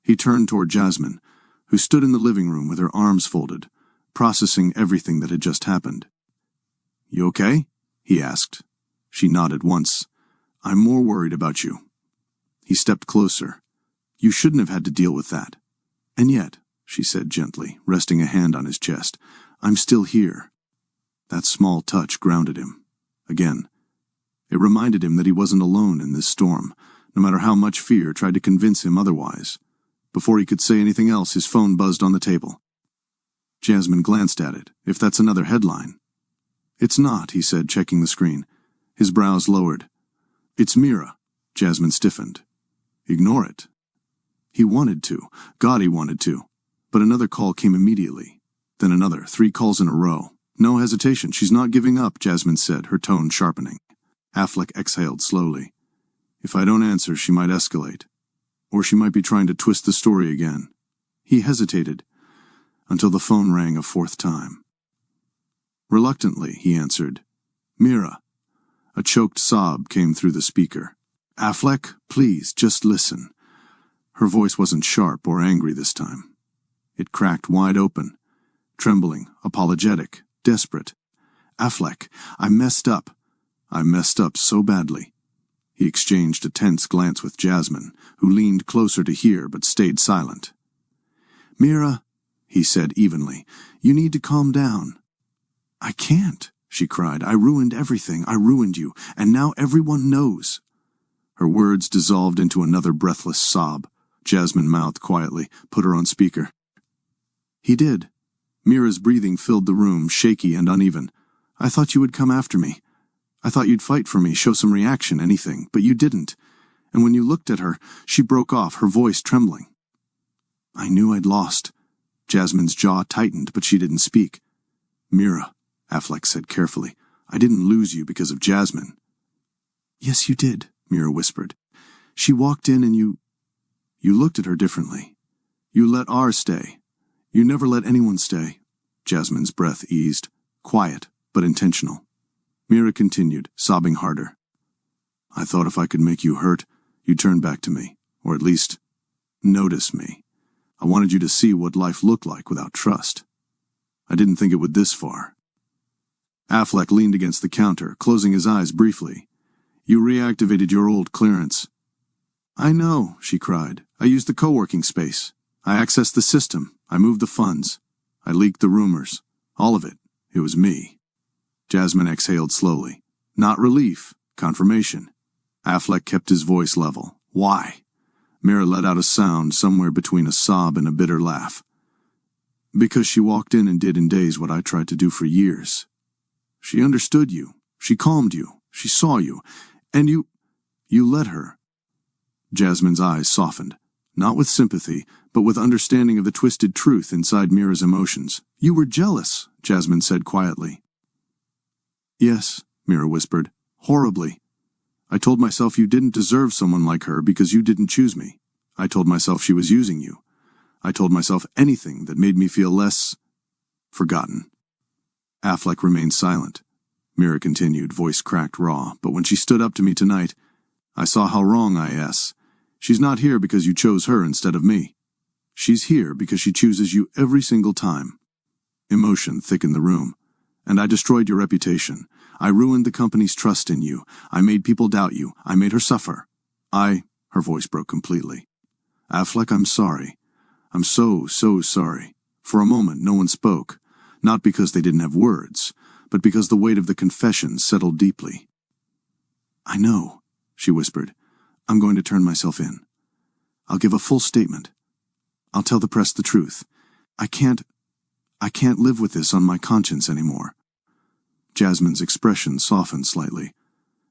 He turned toward Jasmine, who stood in the living room with her arms folded, processing everything that had just happened. You okay? He asked. She nodded once. I'm more worried about you. He stepped closer. You shouldn't have had to deal with that. And yet, she said gently, resting a hand on his chest, I'm still here. That small touch grounded him. Again. It reminded him that he wasn't alone in this storm, no matter how much fear tried to convince him otherwise. Before he could say anything else, his phone buzzed on the table. Jasmine glanced at it, if that's another headline. It's not, he said, checking the screen. His brows lowered. It's Mira. Jasmine stiffened. Ignore it. He wanted to. God, he wanted to. But another call came immediately. Then another, 3 calls in a row. No hesitation. She's not giving up, Jasmine said, her tone sharpening. Affleck exhaled slowly. If I don't answer, she might escalate. Or she might be trying to twist the story again. He hesitated, until the phone rang a 4th time. Reluctantly, he answered. Mira. A choked sob came through the speaker. Affleck, please, just listen. Her voice wasn't sharp or angry this time. It cracked wide open, trembling, apologetic, desperate. Affleck, I messed up. I messed up so badly. He exchanged a tense glance with Jasmine, who leaned closer to hear but stayed silent. Mira, he said evenly, you need to calm down. I can't, she cried. I ruined everything. I ruined you, and now everyone knows. Her words dissolved into another breathless sob. Jasmine mouthed quietly, put her on speaker. He did. Mira's breathing filled the room, shaky and uneven. I thought you would come after me. I thought you'd fight for me, show some reaction, anything, but you didn't. And when you looked at her, she broke off, her voice trembling. I knew I'd lost. Jasmine's jaw tightened, but she didn't speak. Mira, Affleck said carefully, I didn't lose you because of Jasmine. Yes, you did, Mira whispered. She walked in and you looked at her differently. You let R stay. You never let anyone stay. Jasmine's breath eased, quiet but intentional. Mira continued, sobbing harder. I thought if I could make you hurt, you'd turn back to me, or at least notice me. I wanted you to see what life looked like without trust. I didn't think it would this far. Affleck leaned against the counter, closing his eyes briefly. You reactivated your old clearance. I know, she cried. I used the co-working space. I accessed the system. I moved the funds. I leaked the rumors. All of it. It was me. Jasmine exhaled slowly. Not relief, confirmation. Affleck kept his voice level. Why? Mira let out a sound somewhere between a sob and a bitter laugh. Because she walked in and did in days what I tried to do for years. She understood you. She calmed you. She saw you. And you let her. Jasmine's eyes softened, not with sympathy, but with understanding of the twisted truth inside Mira's emotions. You were jealous, Jasmine said quietly. Yes, Mira whispered, horribly. I told myself you didn't deserve someone like her because you didn't choose me. I told myself she was using you. I told myself anything that made me feel less forgotten. Affleck remained silent. Mira continued, voice cracked raw, but when she stood up to me tonight, I saw how wrong I was. She's not here because you chose her instead of me. She's here because she chooses you every single time. Emotion thickened the room. And I destroyed your reputation. I ruined the company's trust in you. I made people doubt you. I made her suffer. Her voice broke completely. Affleck, I'm sorry. I'm so sorry. For a moment, no one spoke. Not because they didn't have words, but because the weight of the confession settled deeply. I know, she whispered. I'm going to turn myself in. I'll give a full statement. I'll tell the press the truth. I can't live with this on my conscience anymore. Jasmine's expression softened slightly.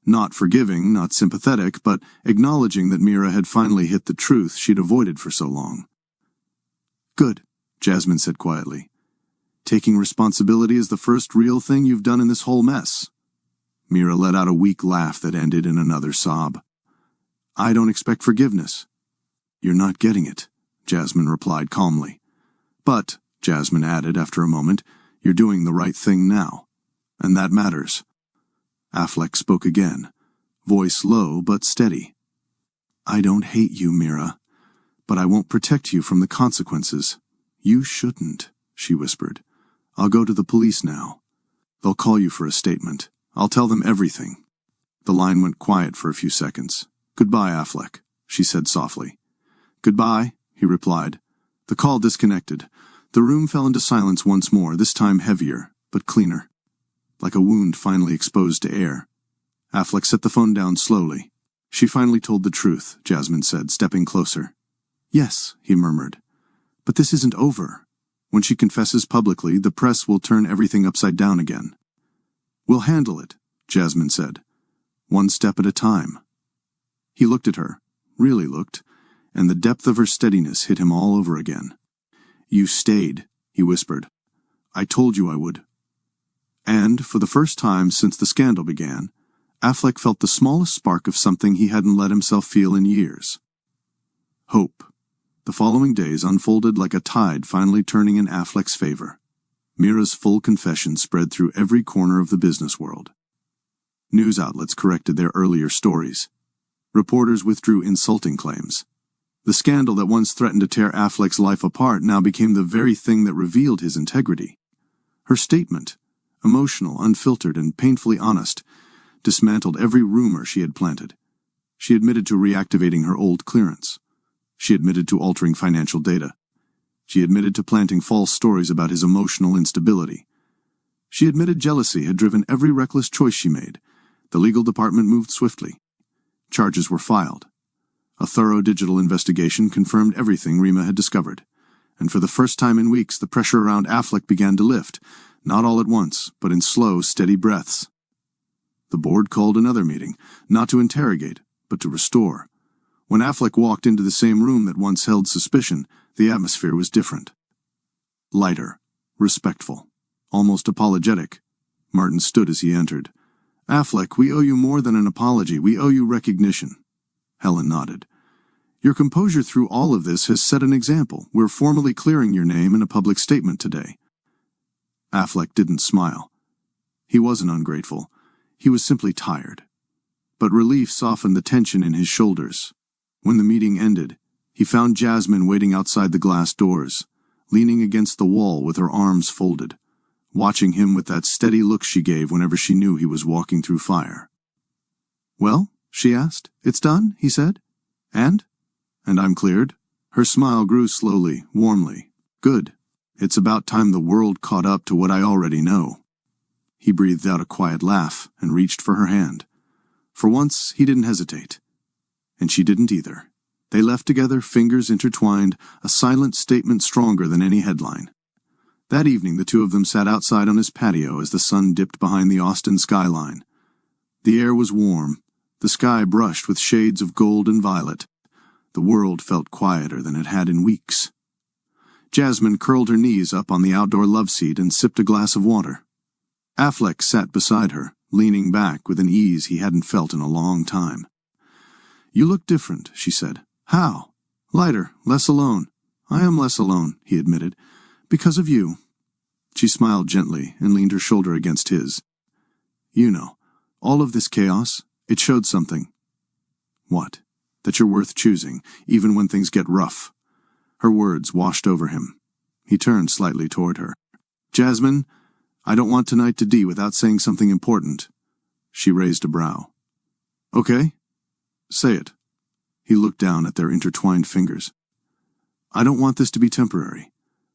Not forgiving, not sympathetic, but acknowledging that Mira had finally hit the truth she'd avoided for so long. Good, Jasmine said quietly. Taking responsibility is the first real thing you've done in this whole mess. Mira let out a weak laugh that ended in another sob. I don't expect forgiveness. You're not getting it, Jasmine replied calmly. But, Jasmine added after a moment, you're doing the right thing now. And that matters. Affleck spoke again, voice low but steady. I don't hate you, Mira, but I won't protect you from the consequences. You shouldn't, she whispered. I'll go to the police now. They'll call you for a statement. I'll tell them everything. The line went quiet for a few seconds. Goodbye, Affleck, she said softly. Goodbye, he replied. The call disconnected. The room fell into silence once more, this time heavier, but cleaner. Like a wound finally exposed to air. Affleck set the phone down slowly. She finally told the truth, Jasmine said, stepping closer. Yes, he murmured. But this isn't over. When she confesses publicly, the press will turn everything upside down again. We'll handle it, Jasmine said. One step at a time. He looked at her, really looked, and the depth of her steadiness hit him all over again. You stayed, he whispered. I told you I would. And, for the first time since the scandal began, Affleck felt the smallest spark of something he hadn't let himself feel in years. Hope. The following days unfolded like a tide finally turning in Affleck's favor. Mira's full confession spread through every corner of the business world. News outlets corrected their earlier stories. Reporters withdrew insulting claims. The scandal that once threatened to tear Affleck's life apart now became the very thing that revealed his integrity. Her statement, emotional, unfiltered, and painfully honest, dismantled every rumor she had planted. She admitted to reactivating her old clearance. She admitted to altering financial data. She admitted to planting false stories about his emotional instability. She admitted jealousy had driven every reckless choice she made. The legal department moved swiftly. Charges were filed. A thorough digital investigation confirmed everything Rima had discovered. And for the first time in weeks, the pressure around Affleck began to lift, not all at once, but in slow, steady breaths. The board called another meeting, not to interrogate, but to restore. When Affleck walked into the same room that once held suspicion, the atmosphere was different. Lighter, respectful, almost apologetic. Martin stood as he entered. Affleck, we owe you more than an apology. We owe you recognition. Helen nodded. Your composure through all of this has set an example. We're formally clearing your name in a public statement today. Affleck didn't smile. He wasn't ungrateful. He was simply tired. But relief softened the tension in his shoulders. When the meeting ended, he found Jasmine waiting outside the glass doors, leaning against the wall with her arms folded, watching him with that steady look she gave whenever she knew he was walking through fire. "Well?" she asked. "It's done," he said. "And I'm cleared." Her smile grew slowly, warmly. "Good. It's about time the world caught up to what I already know." He breathed out a quiet laugh and reached for her hand. For once, he didn't hesitate. And she didn't either. They left together, fingers intertwined, a silent statement stronger than any headline. That evening, the two of them sat outside on his patio as the sun dipped behind the Austin skyline. The air was warm, the sky brushed with shades of gold and violet. The world felt quieter than it had in weeks. Jasmine curled her knees up on the outdoor love seat and sipped a glass of water. Affleck sat beside her, leaning back with an ease he hadn't felt in a long time. "You look different," she said. "How?" "Lighter, less alone." "I am less alone," he admitted. "Because of you." She smiled gently and leaned her shoulder against his. "You know, all of this chaos, it showed something." "What?" "That you're worth choosing, even when things get rough." Her words washed over him. He turned slightly toward her. "Jasmine, I don't want tonight to die without saying something important." She raised a brow. "Okay. Say it." He looked down at their intertwined fingers. "I don't want this to be temporary.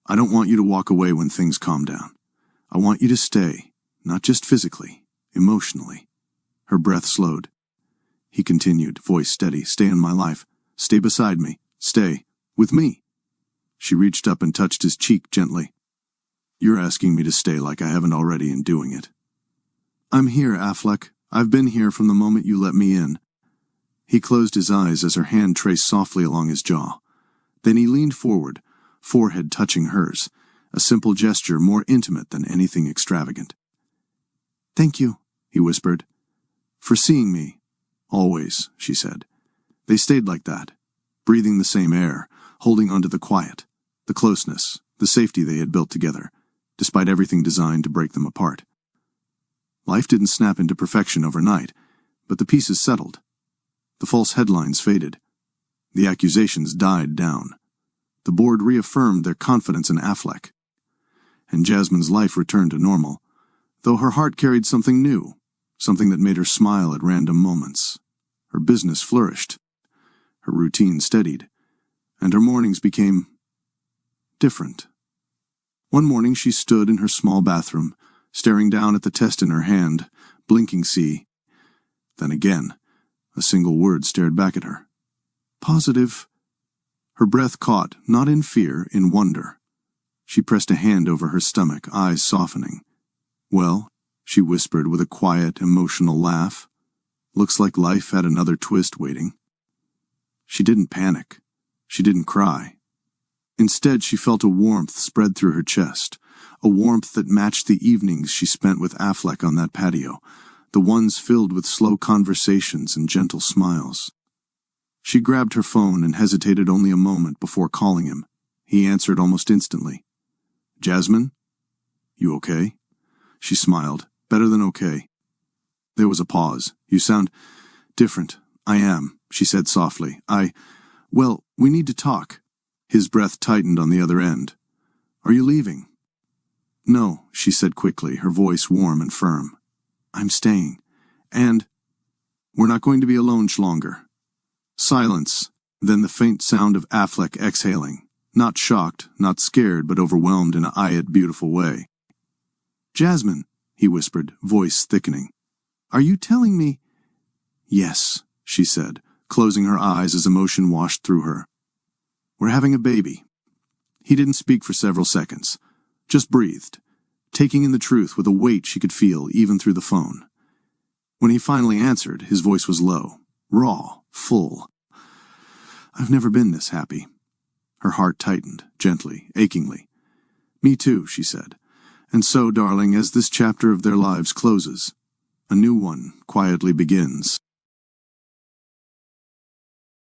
I don't want you to walk away when things calm down. I want you to stay, not just physically, emotionally." Her breath slowed. He continued, voice steady. "Stay in my life. Stay beside me. Stay with me." She reached up and touched his cheek gently. "You're asking me to stay like I haven't already in doing it." "I'm here, Affleck. I've been here from the moment you let me in." He closed his eyes as her hand traced softly along his jaw. Then he leaned forward, forehead touching hers, a simple gesture more intimate than anything extravagant. "Thank you," he whispered. "For seeing me." "Always," she said. They stayed like that, breathing the same air, holding onto the quiet, the closeness, the safety they had built together, despite everything designed to break them apart. Life didn't snap into perfection overnight, but the pieces settled. The false headlines faded. The accusations died down. The board reaffirmed their confidence in Affleck. And Jasmine's life returned to normal, though her heart carried something new, something that made her smile at random moments. Her business flourished. Her routine steadied. And her mornings became different. One morning she stood in her small bathroom, staring down at the test in her hand, blinking C. Then again, a single word stared back at her. "Positive." Her breath caught, not in fear, in wonder. She pressed a hand over her stomach, eyes softening. "Well," she whispered with a quiet, emotional laugh. "Looks like life had another twist waiting." She didn't panic. She didn't cry. Instead, she felt a warmth spread through her chest, a warmth that matched the evenings she spent with Affleck on that patio, the ones filled with slow conversations and gentle smiles. She grabbed her phone and hesitated only a moment before calling him. He answered almost instantly. "Jasmine? You okay?" She smiled. "Better than okay." There was a pause. "You sound different." "I am," she said softly. Well, we need to talk." His breath tightened on the other end. "Are you leaving?" "No," she said quickly, her voice warm and firm. "I'm staying. And we're not going to be alone longer." Silence, then the faint sound of Affleck exhaling, not shocked, not scared, but overwhelmed in a beautiful way. "Jasmine," he whispered, voice thickening. "Are you telling me—" "Yes," she said, closing her eyes as emotion washed through her. "We're having a baby." He didn't speak for several seconds, just breathed, taking in the truth with a weight she could feel even through the phone. When he finally answered, his voice was low, raw, full. "I've never been this happy." Her heart tightened, gently, achingly. "Me too," she said. "And so, darling, as this chapter of their lives closes, a new one quietly begins."